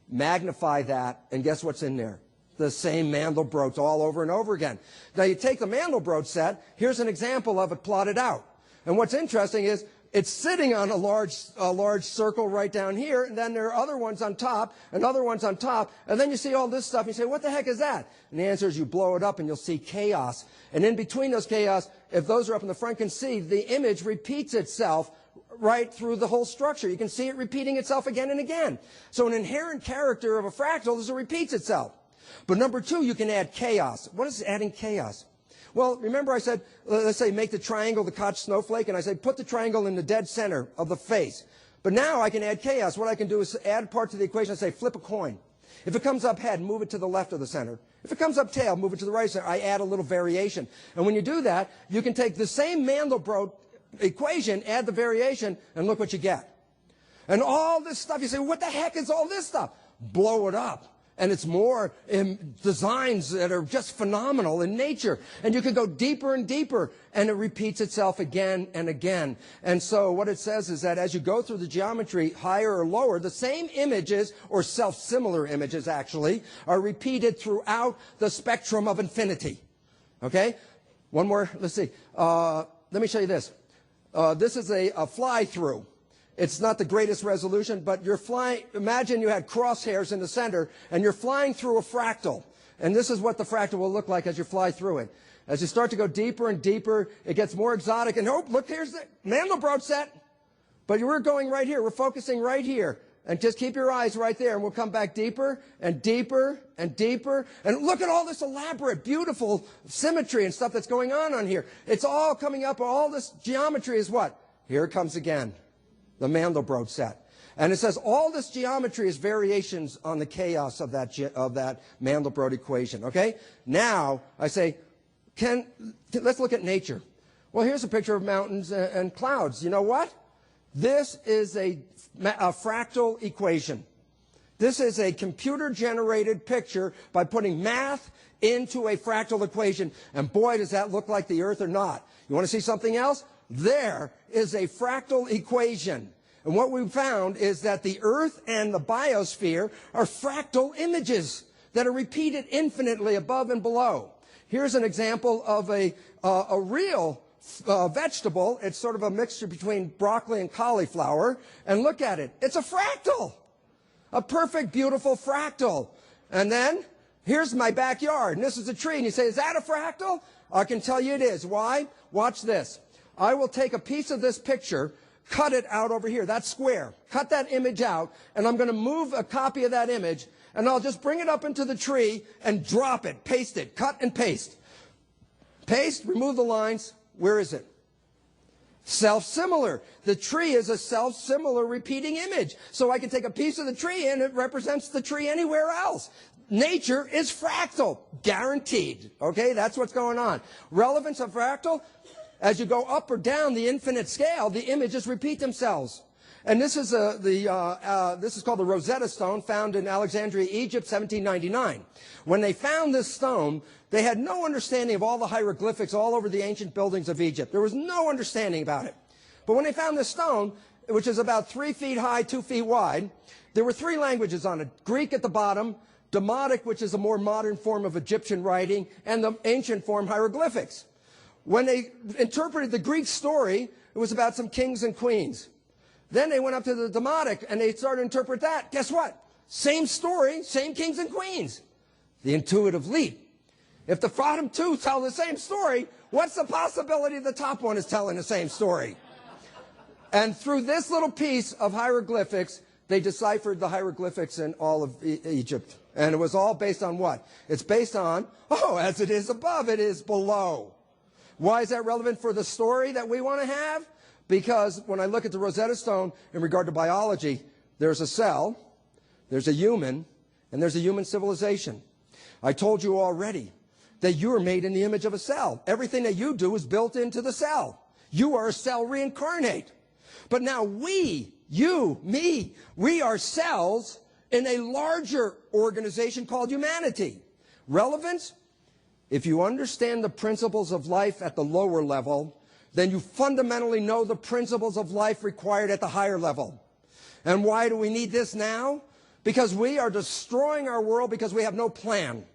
magnify that, and guess what's in there? The same Mandelbrots all over and over again. Now, you take the Mandelbrot set. Here's an example of it plotted out. And what's interesting is, it's sitting on a large circle right down here, and then there are other ones on top, and other ones on top, and then you see all this stuff, and you say, what the heck is that? And the answer is you blow it up, and you'll see chaos. And in between those chaos, if those are up in the front, you can see the image repeats itself right through the whole structure. You can see it repeating itself again and again. So an inherent character of a fractal is it repeats itself. But number two, you can add chaos. What is adding chaos? Well, remember I said, let's say make the triangle the Koch snowflake, and I say put the triangle in the dead center of the face. But now I can add chaos. What I can do is add part to the equation and say flip a coin. If it comes up head, move it to the left of the center. If it comes up tail, move it to the right center. I add a little variation. And when you do that, you can take the same Mandelbrot equation, add the variation, and look what you get. And all this stuff, you say, what the heck is all this stuff? Blow it up. And it's more in designs that are just phenomenal in nature. And you can go deeper and deeper, and it repeats itself again and again. And so what it says is that as you go through the geometry, higher or lower, the same images, or self-similar images actually, are repeated throughout the spectrum of infinity. Okay? One more, let's see. Let me show you this. This is a fly-through. It's not the greatest resolution, but you're flying, imagine you had crosshairs in the center, and you're flying through a fractal. And this is what the fractal will look like as you fly through it. As you start to go deeper and deeper, it gets more exotic. And oh, look, here's the Mandelbrot set. But we're going right here. We're focusing right here. And just keep your eyes right there, and we'll come back deeper and deeper and deeper. And look at all this elaborate, beautiful symmetry and stuff that's going on here. It's all coming up. All this geometry is what? Here it comes again. The Mandelbrot set. And it says all this geometry is variations on the chaos of that Mandelbrot equation. Okay? Now, I say, let's look at nature. Well, here's a picture of mountains and clouds. You know what? This is a fractal equation. This is a computer-generated picture by putting math into a fractal equation. And boy, does that look like the Earth or not. You want to see something else? There is a fractal equation. And what we found is that the Earth and the biosphere are fractal images that are repeated infinitely above and below. Here's an example of a real vegetable. It's sort of a mixture between broccoli and cauliflower. And look at it. It's a fractal. A perfect, beautiful fractal. And then, here's my backyard. And this is a tree. And you say, is that a fractal? I can tell you it is. Why? Watch this. I will take a piece of this picture, cut it out over here, that square, cut that image out, and I'm going to move a copy of that image, and I'll just bring it up into the tree and drop it, paste it, cut and paste. Paste, remove the lines. Where is it? Self-similar. The tree is a self-similar repeating image. So I can take a piece of the tree and it represents the tree anywhere else. Nature is fractal, guaranteed. Okay, that's what's going on. Relevance of fractal. As you go up or down the infinite scale, the images repeat themselves. And this is this is called the Rosetta Stone, found in Alexandria, Egypt, 1799. When they found this stone, they had no understanding of all the hieroglyphics all over the ancient buildings of Egypt. There was no understanding about it. But when they found this stone, which is about 3 feet high, 2 feet wide, there were 3 languages on it. Greek at the bottom, Demotic, which is a more modern form of Egyptian writing, and the ancient form hieroglyphics. When they interpreted the Greek story, it was about some kings and queens. Then they went up to the Demotic, and they started to interpret that. Guess what? Same story, same kings and queens. The intuitive leap. If the bottom 2 tell the same story, what's the possibility the top one is telling the same story? And through this little piece of hieroglyphics, they deciphered the hieroglyphics in all of Egypt. And it was all based on what? It's based on, oh, as it is above, it is below. Why is that relevant for the story that we want to have? Because when I look at the Rosetta Stone in regard to biology, there's a cell, there's a human, and there's a human civilization. I told you already that you are made in the image of a cell. Everything that you do is built into the cell. You are a cell reincarnate. But now we, you, me, we are cells in a larger organization called humanity. Relevance? If you understand the principles of life at the lower level, then you fundamentally know the principles of life required at the higher level. And why do we need this now? Because we are destroying our world because we have no plan.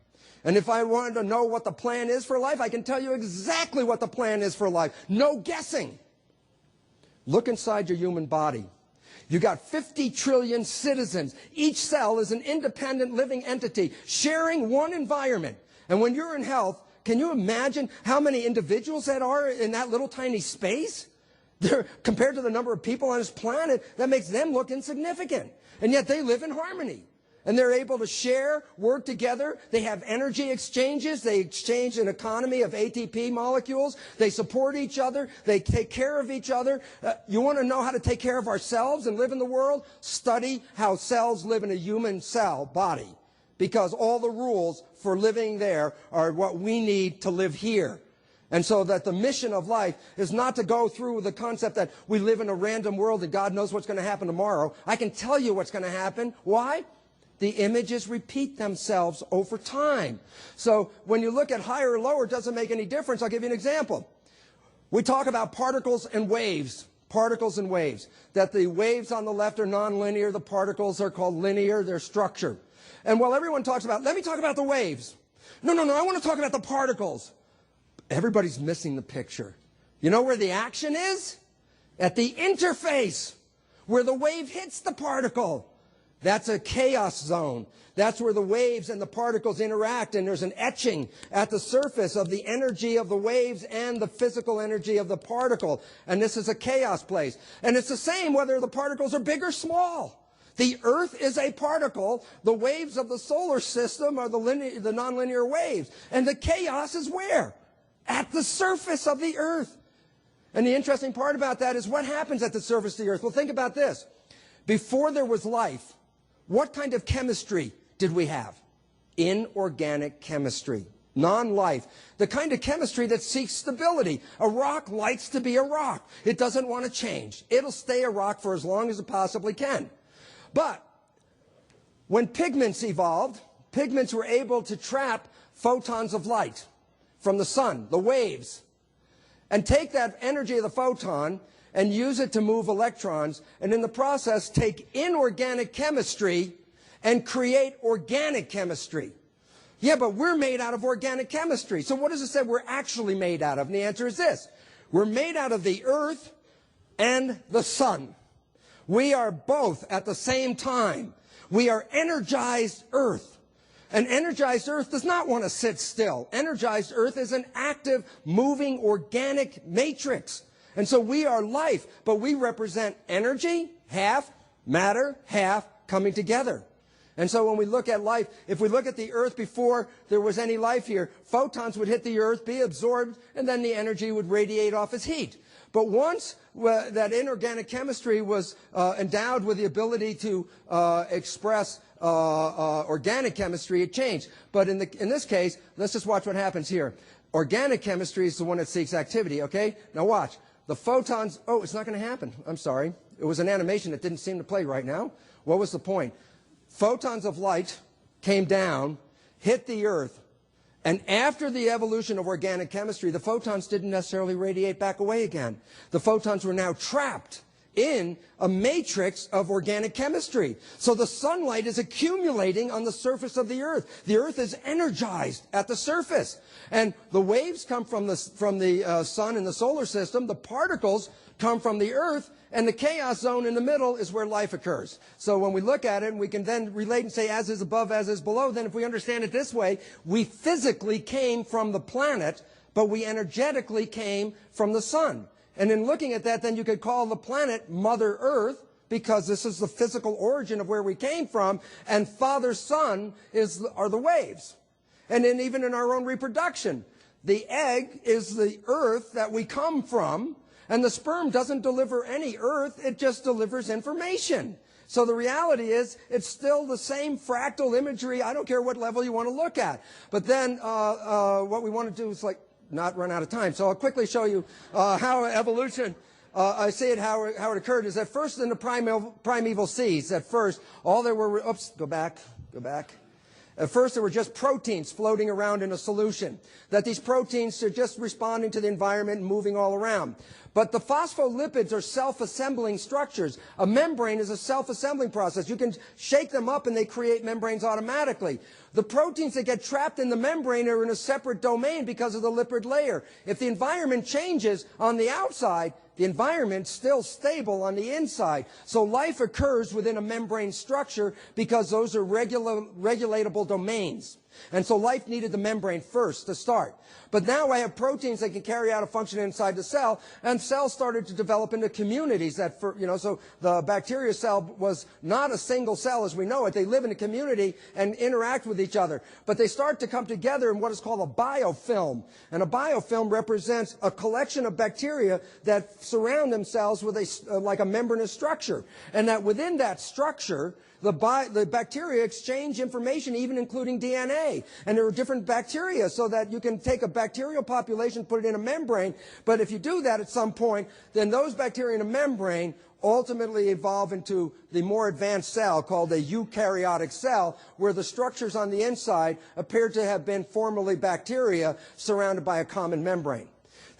And if I wanted to know what the plan is for life, I can tell you exactly what the plan is for life. No guessing. Look inside your human body. You got 50 trillion citizens. Each cell is an independent living entity sharing one environment. And when you're in health, can you imagine how many individuals that are in that little tiny space? Compared to the number of people on this planet, that makes them look insignificant. And yet they live in harmony. And they're able to share, work together. They have energy exchanges. They exchange an economy of ATP molecules. They support each other. They take care of each other. You want to know how to take care of ourselves and live in the world? Study how cells live in a human cell body. Because all the rules for living there are what we need to live here. And so that the mission of life is not to go through the concept that we live in a random world and God knows what's going to happen tomorrow. I can tell you what's going to happen. Why? The images repeat themselves over time. So when you look at higher or lower, it doesn't make any difference. I'll give you an example. We talk about particles and waves. Particles and waves. That the waves on the left are nonlinear. The particles are called linear. They're structured. And while everyone talks about, let me talk about the waves. No, I want to talk about the particles. Everybody's missing the picture. You know where the action is? At the interface, where the wave hits the particle. That's a chaos zone. That's where the waves and the particles interact, and there's an etching at the surface of the energy of the waves and the physical energy of the particle. And this is a chaos place. And it's the same whether the particles are big or small. The Earth is a particle. The waves of the solar system are the nonlinear waves. And the chaos is where? At the surface of the Earth. And the interesting part about that is what happens at the surface of the Earth. Well, think about this. Before there was life, what kind of chemistry did we have? Inorganic chemistry. Non-life. The kind of chemistry that seeks stability. A rock likes to be a rock. It doesn't want to change. It'll stay a rock for as long as it possibly can. But when pigments evolved, pigments were able to trap photons of light from the sun, the waves, and take that energy of the photon and use it to move electrons, and in the process take inorganic chemistry and create organic chemistry. Yeah, but we're made out of organic chemistry. So what does it say we're actually made out of? And the answer is this. We're made out of the earth and the sun. We are both at the same time. We are energized earth. An energized earth does not want to sit still. Energized earth is an active, moving, organic matrix. And so we are life, but we represent energy, half, matter, half, coming together. And so when we look at life, if we look at the earth before there was any life here, photons would hit the earth, be absorbed, and then the energy would radiate off as heat. But once that inorganic chemistry was endowed with the ability to express organic chemistry, it changed. But in this case, let's just watch what happens here. Organic chemistry is the one that seeks activity, okay? Now watch. The photons, oh, it's not going to happen. I'm sorry. It was an animation that didn't seem to play right now. What was the point? Photons of light came down, hit the earth, and after the evolution of organic chemistry, the photons didn't necessarily radiate back away again. The photons were now trapped in a matrix of organic chemistry. So the sunlight is accumulating on the surface of the earth. The earth is energized at the surface. And the waves come from the sun in the solar system. The particles come from the earth. And the chaos zone in the middle is where life occurs. So when we look at it, and we can then relate and say, as is above, as is below, then if we understand it this way, we physically came from the planet, but we energetically came from the sun. And in looking at that, then you could call the planet Mother Earth, because this is the physical origin of where we came from, and Father Sun are the waves. And then even in our own reproduction, the egg is the earth that we come from, and the sperm doesn't deliver any earth, it just delivers information. So the reality is, it's still the same fractal imagery, I don't care what level you want to look at. But then what we want to do is not run out of time. So I'll quickly show you how evolution, I see it how it occurred, is that first in the primeval seas, at first, all there were, oops, go back. At first, there were just proteins floating around in a solution. That these proteins are just responding to the environment and moving all around. But the phospholipids are self-assembling structures. A membrane is a self-assembling process. You can shake them up and they create membranes automatically. The proteins that get trapped in the membrane are in a separate domain because of the lipid layer. If the environment changes on the outside, the environment's still stable on the inside. So life occurs within a membrane structure because those are regulatable domains. And so life needed the membrane first to start. But now I have proteins that can carry out a function inside the cell, and cells started to develop into communities that, so the bacteria cell was not a single cell as we know it. They live in a community and interact with each other. But they start to come together in what is called a biofilm. And a biofilm represents a collection of bacteria that surround themselves with like a membranous structure. And that within that structure, the bacteria exchange information, even including DNA. And there are different bacteria so that you can take a bacterial population, put it in a membrane. But if you do that at some point, then those bacteria in a membrane ultimately evolve into the more advanced cell called a eukaryotic cell, where the structures on the inside appear to have been formerly bacteria surrounded by a common membrane.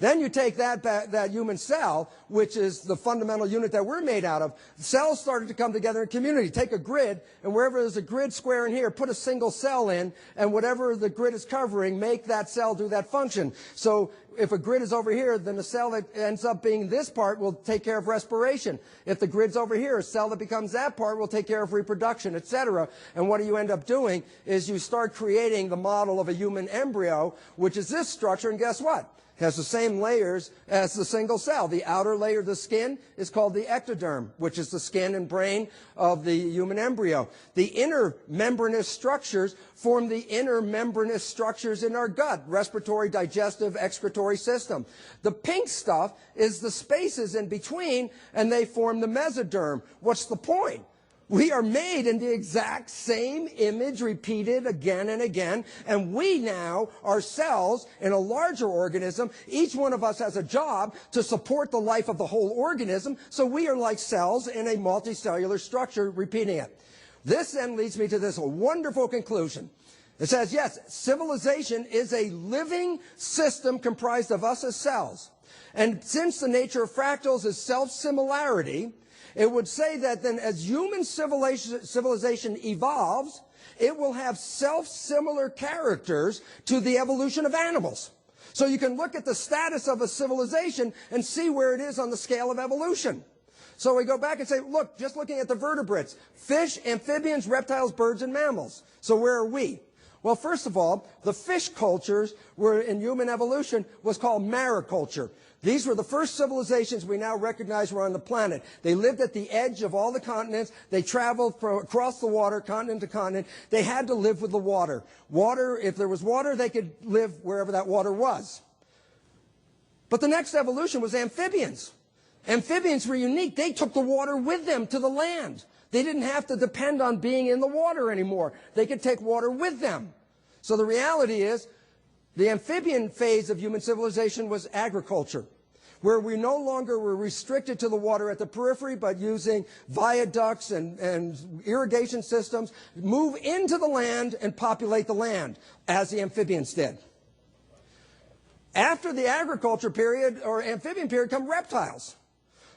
Then you take that human cell, which is the fundamental unit that we're made out of. Cells started to come together in community. Take a grid, and wherever there's a grid square in here, put a single cell in, and whatever the grid is covering, make that cell do that function. So if a grid is over here, then the cell that ends up being this part will take care of respiration. If the grid's over here, a cell that becomes that part will take care of reproduction, etc. And what do you end up doing is you start creating the model of a human embryo, which is this structure, and guess what? Has the same layers as the single cell. The outer layer of the skin is called the ectoderm, which is the skin and brain of the human embryo. The inner membranous structures form the inner membranous structures in our gut, respiratory, digestive, excretory system. The pink stuff is the spaces in between, and they form the mesoderm. What's the point? We are made in the exact same image, repeated again and again, and we now are cells in a larger organism. Each one of us has a job to support the life of the whole organism, so we are like cells in a multicellular structure, repeating it. This then leads me to this wonderful conclusion. It says, yes, civilization is a living system comprised of us as cells. And since the nature of fractals is self-similarity, it would say that then as human civilization evolves, it will have self-similar characters to the evolution of animals. So you can look at the status of a civilization and see where it is on the scale of evolution. So we go back and say, look, just looking at the vertebrates, fish, amphibians, reptiles, birds, and mammals. So where are we? Well, first of all, the fish cultures were in human evolution was called mariculture. These were the first civilizations we now recognize were on the planet. They lived at the edge of all the continents. They traveled across the water, continent to continent. They had to live with the water. Water, if there was water, they could live wherever that water was. But the next evolution was amphibians. Amphibians were unique. They took the water with them to the land. They didn't have to depend on being in the water anymore. They could take water with them. So the reality is, the amphibian phase of human civilization was agriculture, where we no longer were restricted to the water at the periphery, but using viaducts and irrigation systems, move into the land and populate the land, as the amphibians did. After the agriculture period, or amphibian period, come reptiles.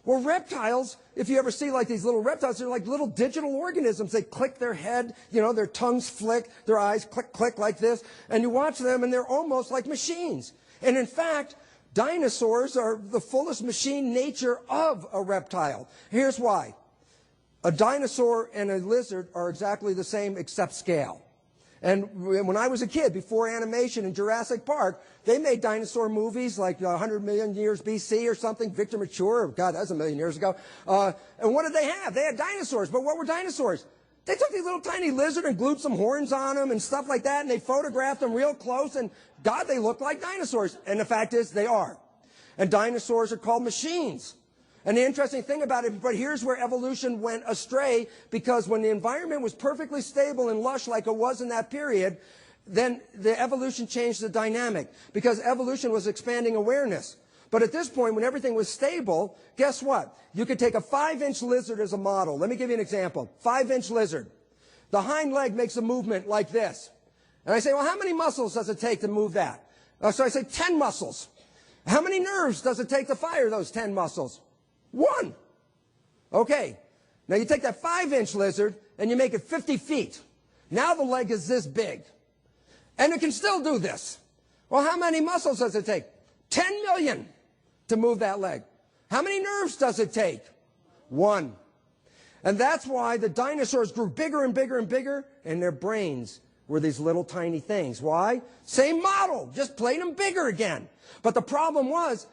Well, reptiles, if you ever see like these little reptiles, they're like little digital organisms. They click their head, their tongues flick, their eyes click, click like this. And you watch them and they're almost like machines. And in fact, dinosaurs are the fullest machine nature of a reptile. Here's why. A dinosaur and a lizard are exactly the same except scale. And when I was a kid, before animation in Jurassic Park, they made dinosaur movies like 100 million years BC or something, Victor Mature, God, that's a million years ago. And what did they have? They had dinosaurs, but what were dinosaurs? They took these little tiny lizard and glued some horns on them and stuff like that, and they photographed them real close, and God, they looked like dinosaurs. And the fact is, they are. And dinosaurs are called machines. And the interesting thing about it, but here's where evolution went astray, because when the environment was perfectly stable and lush like it was in that period, then the evolution changed the dynamic, because evolution was expanding awareness. But at this point, when everything was stable, guess what? You could take a 5-inch lizard as a model. Let me give you an example. 5-inch lizard. The hind leg makes a movement like this. And I say, well, how many muscles does it take to move that? So I say 10 muscles. How many nerves does it take to fire those 10 muscles? 1. Okay. Now you take that 5-inch lizard and you make it 50 feet. Now the leg is this big. And it can still do this. Well, how many muscles does it take? 10 million to move that leg. How many nerves does it take? One. And that's why the dinosaurs grew bigger and bigger and bigger, and their brains were these little tiny things. Why? Same model, just played them bigger again. But the problem was,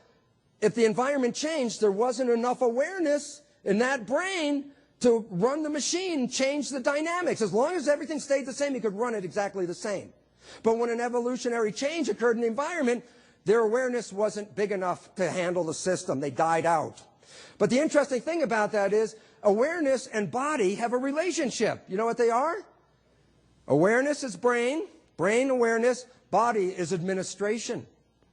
if the environment changed, there wasn't enough awareness in that brain to run the machine and change the dynamics. As long as everything stayed the same, you could run it exactly the same. But when an evolutionary change occurred in the environment, their awareness wasn't big enough to handle the system. They died out. But the interesting thing about that is awareness and body have a relationship. You know what they are? Awareness is brain, brain awareness, body is administration.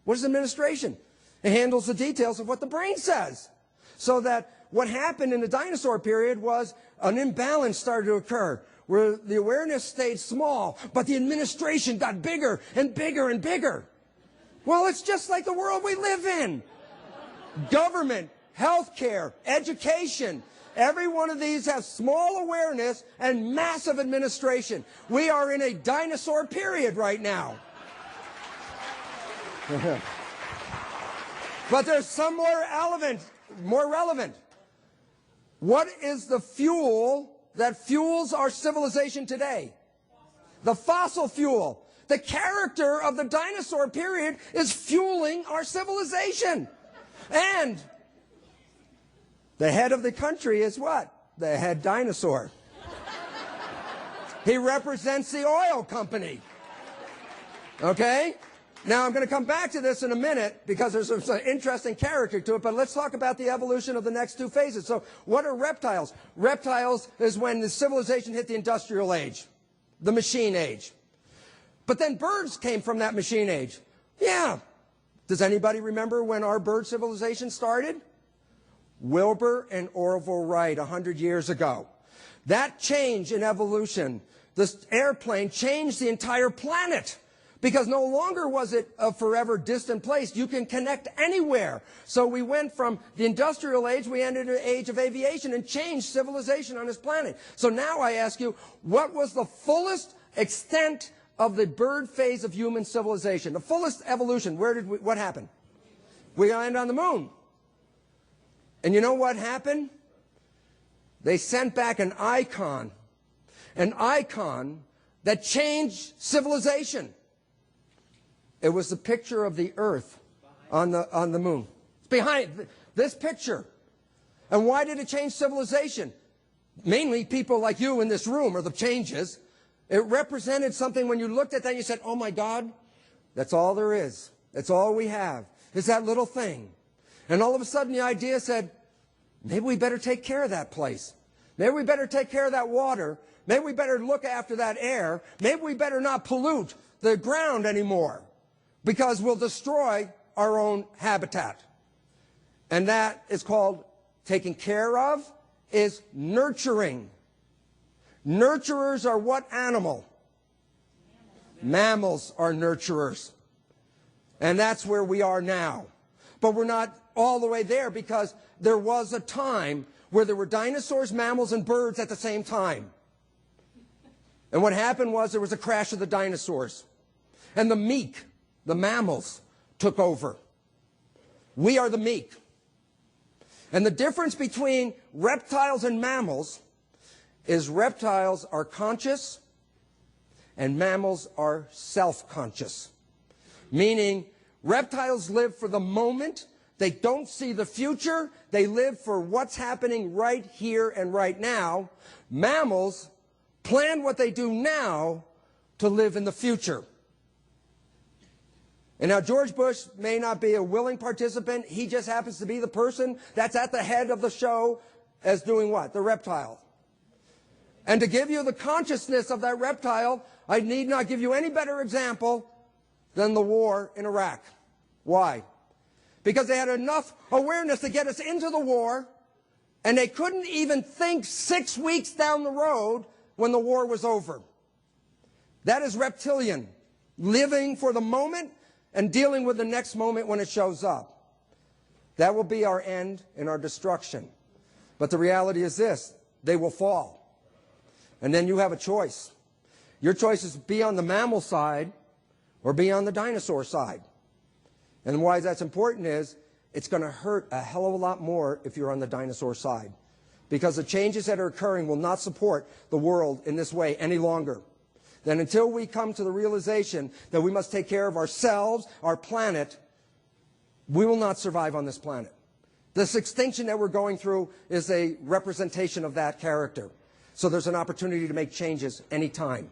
What is administration? It handles the details of what the brain says. So that what happened in the dinosaur period was an imbalance started to occur, where the awareness stayed small, but the administration got bigger and bigger and bigger. Well, it's just like the world we live in. Government, healthcare, education, every one of these has small awareness and massive administration. We are in a dinosaur period right now. But there's some more relevant. What is the fuel that fuels our civilization today? The fossil fuel. The character of the dinosaur period is fueling our civilization. And the head of the country is what? The head dinosaur. He represents the oil company. Okay? Now, I'm going to come back to this in a minute because there's an interesting character to it, but let's talk about the evolution of the next two phases. So, what are reptiles? Reptiles is when the civilization hit the industrial age, the machine age. But then birds came from that machine age. Yeah. Does anybody remember when our bird civilization started? Wilbur and Orville Wright, 100 years ago. That change in evolution, this airplane changed the entire planet. Because no longer was it a forever distant place. You can connect anywhere. So we went from the industrial age, we entered the age of aviation and changed civilization on this planet. So now I ask you, what was the fullest extent of the bird phase of human civilization? The fullest evolution, what happened? We landed on the moon. And you know what happened? They sent back an icon that changed civilization. It was the picture of the Earth on the moon. It's behind this picture. And why did it change civilization? Mainly people like you in this room are the changes. It represented something when you looked at that and you said, oh my God, that's all there is. That's all we have. Is that little thing. And all of a sudden the idea said, maybe we better take care of that place. Maybe we better take care of that water. Maybe we better look after that air. Maybe we better not pollute the ground anymore, because we'll destroy our own habitat. And that is called taking care of, is nurturing. Nurturers are what animal? Mammals are nurturers. And that's where we are now. But we're not all the way there, because there was a time where there were dinosaurs, mammals, and birds at the same time. And what happened was there was a crash of the dinosaurs. And the meek, the mammals, took over. We are the meek. And the difference between reptiles and mammals is reptiles are conscious and mammals are self-conscious. Meaning, reptiles live for the moment. They don't see the future. They live for what's happening right here and right now. Mammals plan what they do now to live in the future. And now George Bush may not be a willing participant. He just happens to be the person that's at the head of the show as doing what? The reptile. And to give you the consciousness of that reptile, I need not give you any better example than the war in Iraq. Why? Because they had enough awareness to get us into the war, and they couldn't even think 6 weeks down the road when the war was over. That is reptilian, living for the moment and dealing with the next moment when it shows up. That will be our end and our destruction. But the reality is this: they will fall. And then you have a choice. Your choice is to be on the mammal side or be on the dinosaur side. And why that's important is, it's going to hurt a hell of a lot more if you're on the dinosaur side. Because the changes that are occurring will not support the world in this way any longer. Then until we come to the realization that we must take care of ourselves, our planet, we will not survive on this planet. This extinction that we're going through is a representation of that character. So there's an opportunity to make changes anytime.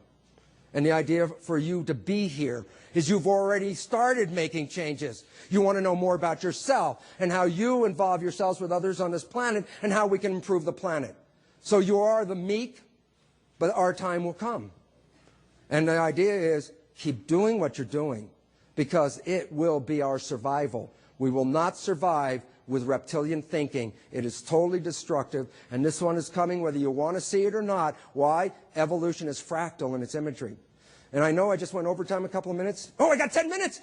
And the idea for you to be here is you've already started making changes. You want to know more about yourself and how you involve yourselves with others on this planet and how we can improve the planet. So you are the meek, but our time will come. And the idea is keep doing what you're doing because it will be our survival. We will not survive with reptilian thinking. It is totally destructive, and this one is coming whether you want to see it or not. Why? Evolution is fractal in its imagery. And I know I just went overtime a couple of minutes. Oh, I got 10 minutes.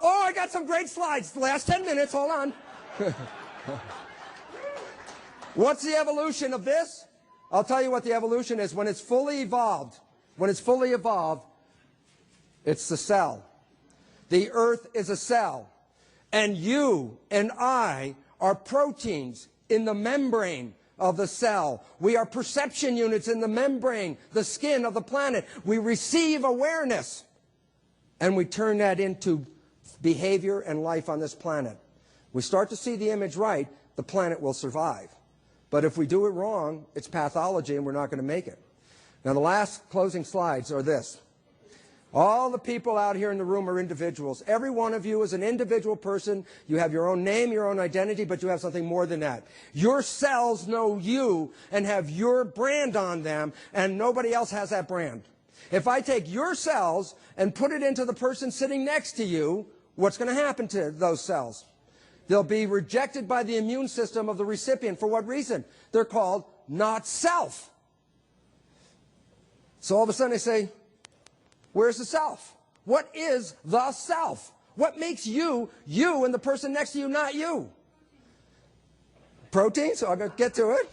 Oh, I got some great slides. The last 10 minutes, hold on. What's the evolution of this? I'll tell you what the evolution is. When it's fully evolved, it's the cell. The earth is a cell. And you and I are proteins in the membrane of the cell. We are perception units in the membrane, the skin of the planet. We receive awareness, and we turn that into behavior and life on this planet. We start to see the image right, the planet will survive. But if we do it wrong, it's pathology, and we're not going to make it. Now, the last closing slides are this. All the people out here in the room are individuals. Every one of you is an individual person. You have your own name, your own identity, but you have something more than that. Your cells know you and have your brand on them, and nobody else has that brand. If I take your cells and put it into the person sitting next to you, what's going to happen to those cells? They'll be rejected by the immune system of the recipient. For what reason? They're called not self. So all of a sudden they say, where's the self? What is the self? What makes you, you, and the person next to you not you? Protein, so I'm going to get to it.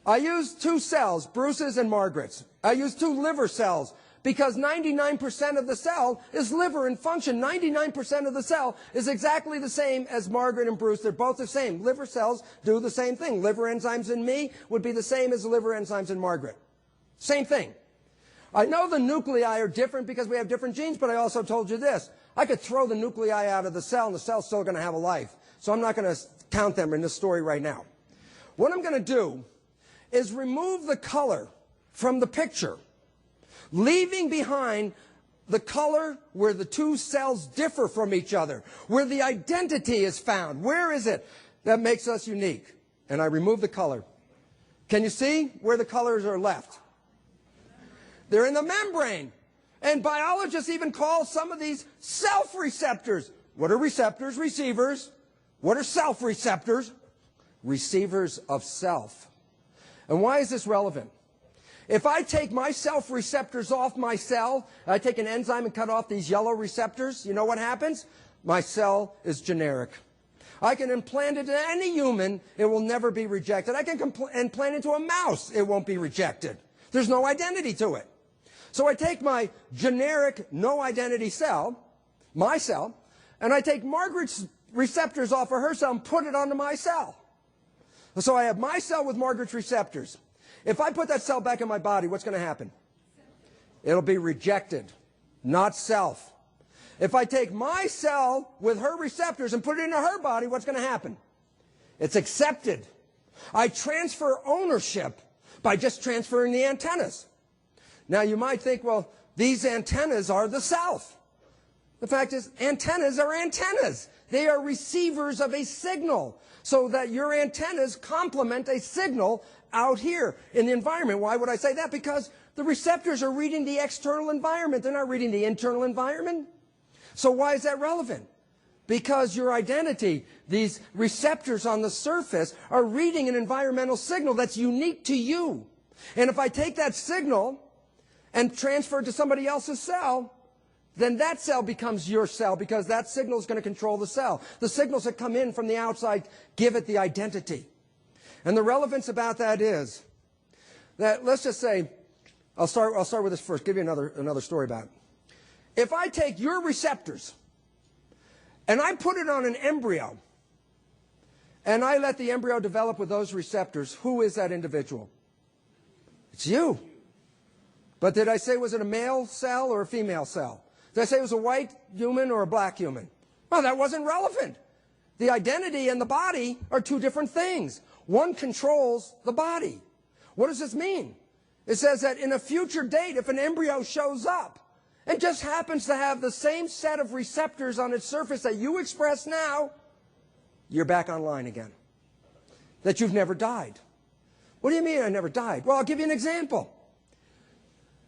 I use two cells, Bruce's and Margaret's. I use two liver cells because 99% of the cell is liver in function. 99% of the cell is exactly the same as Margaret and Bruce. They're both the same. Liver cells do the same thing. Liver enzymes in me would be the same as the liver enzymes in Margaret. Same thing. I know the nuclei are different because we have different genes, but I also told you this. I could throw the nuclei out of the cell, and the cell's still going to have a life. So I'm not going to count them in this story right now. What I'm going to do is remove the color from the picture, leaving behind the color where the two cells differ from each other, where the identity is found. Where is it that makes us unique? And I remove the color. Can you see where the colors are left? They're in the membrane. And biologists even call some of these self-receptors. What are receptors? Receivers. What are self-receptors? Receivers of self. And why is this relevant? If I take my self-receptors off my cell, I take an enzyme and cut off these yellow receptors, you know what happens? My cell is generic. I can implant it in any human, it will never be rejected. I can implant it into a mouse, it won't be rejected. There's no identity to it. So I take my generic, no identity cell, my cell, and I take Margaret's receptors off of her cell and put it onto my cell. So I have my cell with Margaret's receptors. If I put that cell back in my body, what's going to happen? It'll be rejected, not self. If I take my cell with her receptors and put it into her body, what's going to happen? It's accepted. I transfer ownership by just transferring the antennas. Now you might think, well, these antennas are the self. The fact is, antennas are antennas. They are receivers of a signal, so that your antennas complement a signal out here in the environment. Why would I say that? Because the receptors are reading the external environment. They're not reading the internal environment. So why is that relevant? Because your identity, these receptors on the surface, are reading an environmental signal that's unique to you. And if I take that signal and transfer it to somebody else's cell, then that cell becomes your cell because that signal is going to control the cell. The signals that come in from the outside give it the identity. And the relevance about that is that, let's just say, I'll start with this first, give you another story about it. If I take your receptors and I put it on an embryo, and I let the embryo develop with those receptors, who is that individual? It's you. But did I say, was it a male cell or a female cell? Did I say it was a white human or a black human? Well, that wasn't relevant. The identity and the body are two different things. One controls the body. What does this mean? It says that in a future date, if an embryo shows up and just happens to have the same set of receptors on its surface that you express now, you're back online again. That you've never died. What do you mean I never died? Well, I'll give you an example.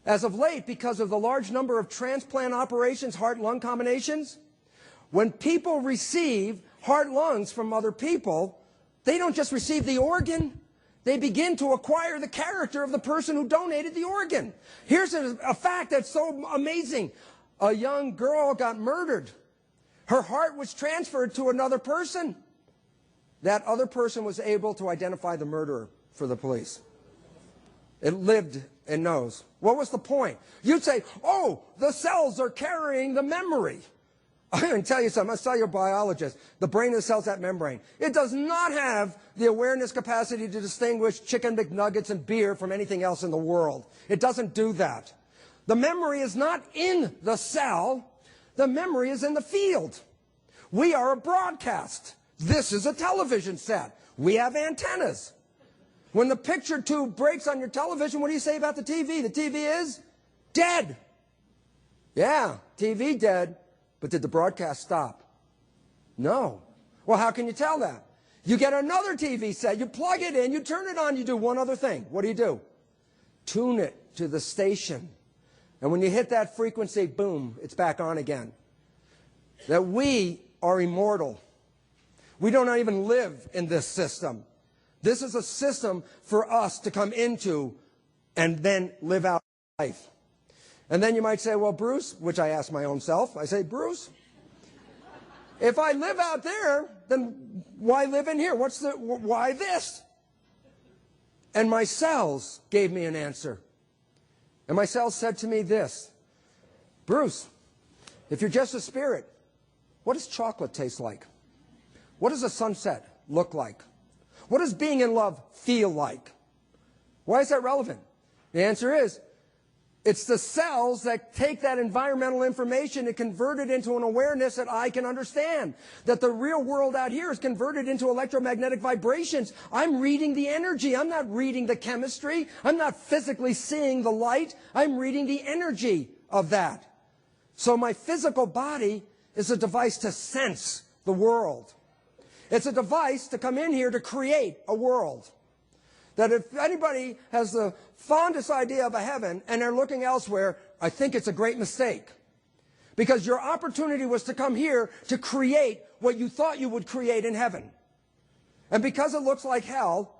As of late, because of the large number of transplant operations, heart-lung combinations, when people receive heart-lungs from other people, they don't just receive the organ, they begin to acquire the character of the person who donated the organ. Here's a fact that's so amazing. A young girl got murdered. Her heart was transferred to another person. That other person was able to identify the murderer for the police. It lived and knows. What was the point? You'd say, oh, the cells are carrying the memory. I'm going to tell you something. I'm a cellular biologist. The brain that cells that membrane. It does not have the awareness capacity to distinguish chicken McNuggets and beer from anything else in the world. It doesn't do that. The memory is not in the cell. The memory is in the field. We are a broadcast. This is a television set. We have antennas. When the picture tube breaks on your television, what do you say about the TV? The TV is dead. Yeah, TV dead. But did the broadcast stop? No. Well, how can you tell that? You get another TV set, you plug it in, you turn it on, you do one other thing. What do? Tune it to the station. And when you hit that frequency, boom, it's back on again. That we are immortal. We don't even live in this system. This is a system for us to come into and then live out life. And then you might say, well, Bruce, which I ask my own self, I say, Bruce, if I live out there, then why live in here? Why this? And my cells gave me an answer. And my cells said to me this, Bruce, if you're just a spirit, what does chocolate taste like? What does a sunset look like? What does being in love feel like? Why is that relevant? The answer is, it's the cells that take that environmental information and convert it into an awareness that I can understand. That the real world out here is converted into electromagnetic vibrations. I'm reading the energy. I'm not reading the chemistry. I'm not physically seeing the light. I'm reading the energy of that. So my physical body is a device to sense the world. It's a device to come in here to create a world. That if anybody has the fondest idea of a heaven and they're looking elsewhere, I think it's a great mistake. Because your opportunity was to come here to create what you thought you would create in heaven. And because it looks like hell,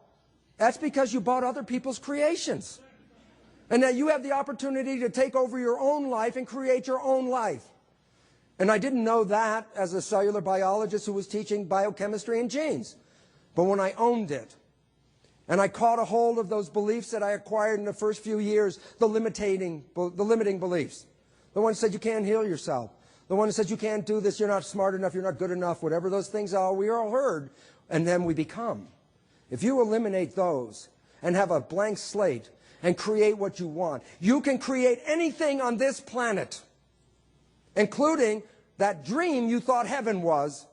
that's because you bought other people's creations. And that you have the opportunity to take over your own life and create your own life. And I didn't know that as a cellular biologist who was teaching biochemistry and genes. But when I owned it, and I caught a hold of those beliefs that I acquired in the first few years, the limiting beliefs. The one that said you can't heal yourself. The one that said you can't do this, you're not smart enough, you're not good enough, whatever those things are, we all heard, and then we become. If you eliminate those and have a blank slate and create what you want, you can create anything on this planet, including that dream you thought heaven was.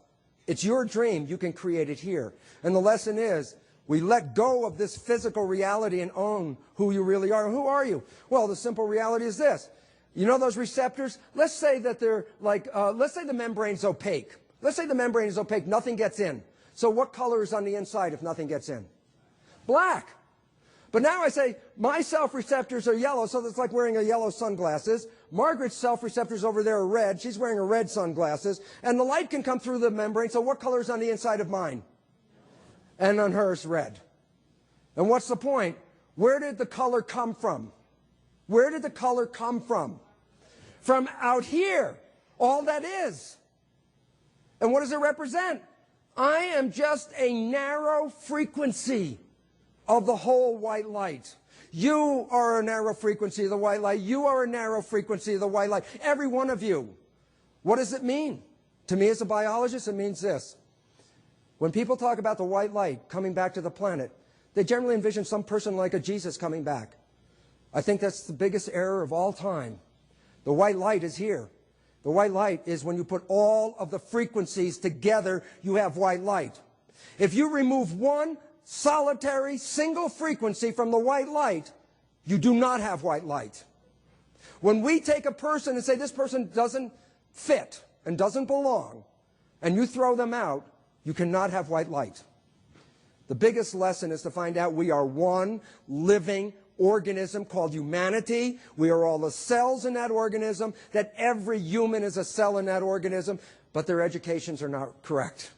It's your dream. You can create it here. And the lesson is, we let go of this physical reality and own who you really are. Who are you? Well, the simple reality is this. You know those receptors? Let's say that they're like, let's say the membrane's opaque. Let's say the membrane is opaque. Nothing gets in. So what color is on the inside if nothing gets in? Black. But now I say, my self-receptors are yellow, so it's like wearing a yellow sunglasses. Margaret's self-receptors over there are red. She's wearing a red sunglasses. And the light can come through the membrane, so what color is on the inside of mine? And on hers, red. And what's the point? Where did the color come from? Where did the color come from? From out here. All that is. And what does it represent? I am just a narrow frequency of the whole white light. You are a narrow frequency of the white light. You are a narrow frequency of the white light. Every one of you. What does it mean To me as a biologist, it means this. When people talk about the white light coming back to the planet, they generally envision some person like a Jesus coming back. I think that's the biggest error of all time. The white light is here. The white light is when you put all of the frequencies together, you have white light. If you remove one solitary single frequency from the white light, you do not have white light. When we take a person and say this person doesn't fit and doesn't belong, and you throw them out, you cannot have white light. The biggest lesson is to find out we are one living organism called humanity. We are all the cells in that organism, that every human is a cell in that organism, but their educations are not correct.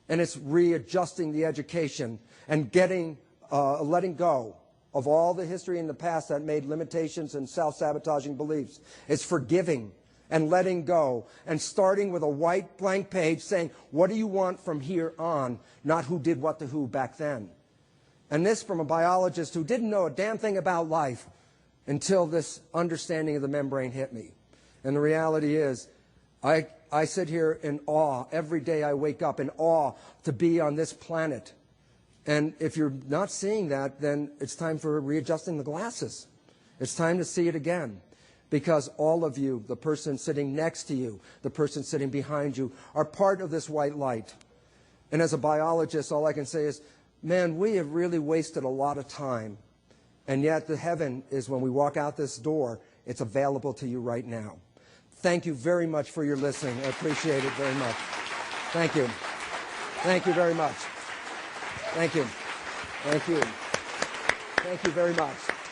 And it's readjusting the education and letting go of all the history in the past that made limitations and self-sabotaging beliefs. It's forgiving and letting go and starting with a white blank page saying, what do you want from here on, not who did what to who back then. And this from a biologist who didn't know a damn thing about life until this understanding of the membrane hit me. And the reality is, I sit here in awe. Every day I wake up in awe to be on this planet. And if you're not seeing that, then it's time for readjusting the glasses. It's time to see it again. Because all of you, the person sitting next to you, the person sitting behind you, are part of this white light. And as a biologist, all I can say is, man, we have really wasted a lot of time. And yet the heaven is when we walk out this door, it's available to you right now. Thank you very much for your listening. I appreciate it very much. Thank you. Thank you very much. Thank you. Thank you. Thank you very much.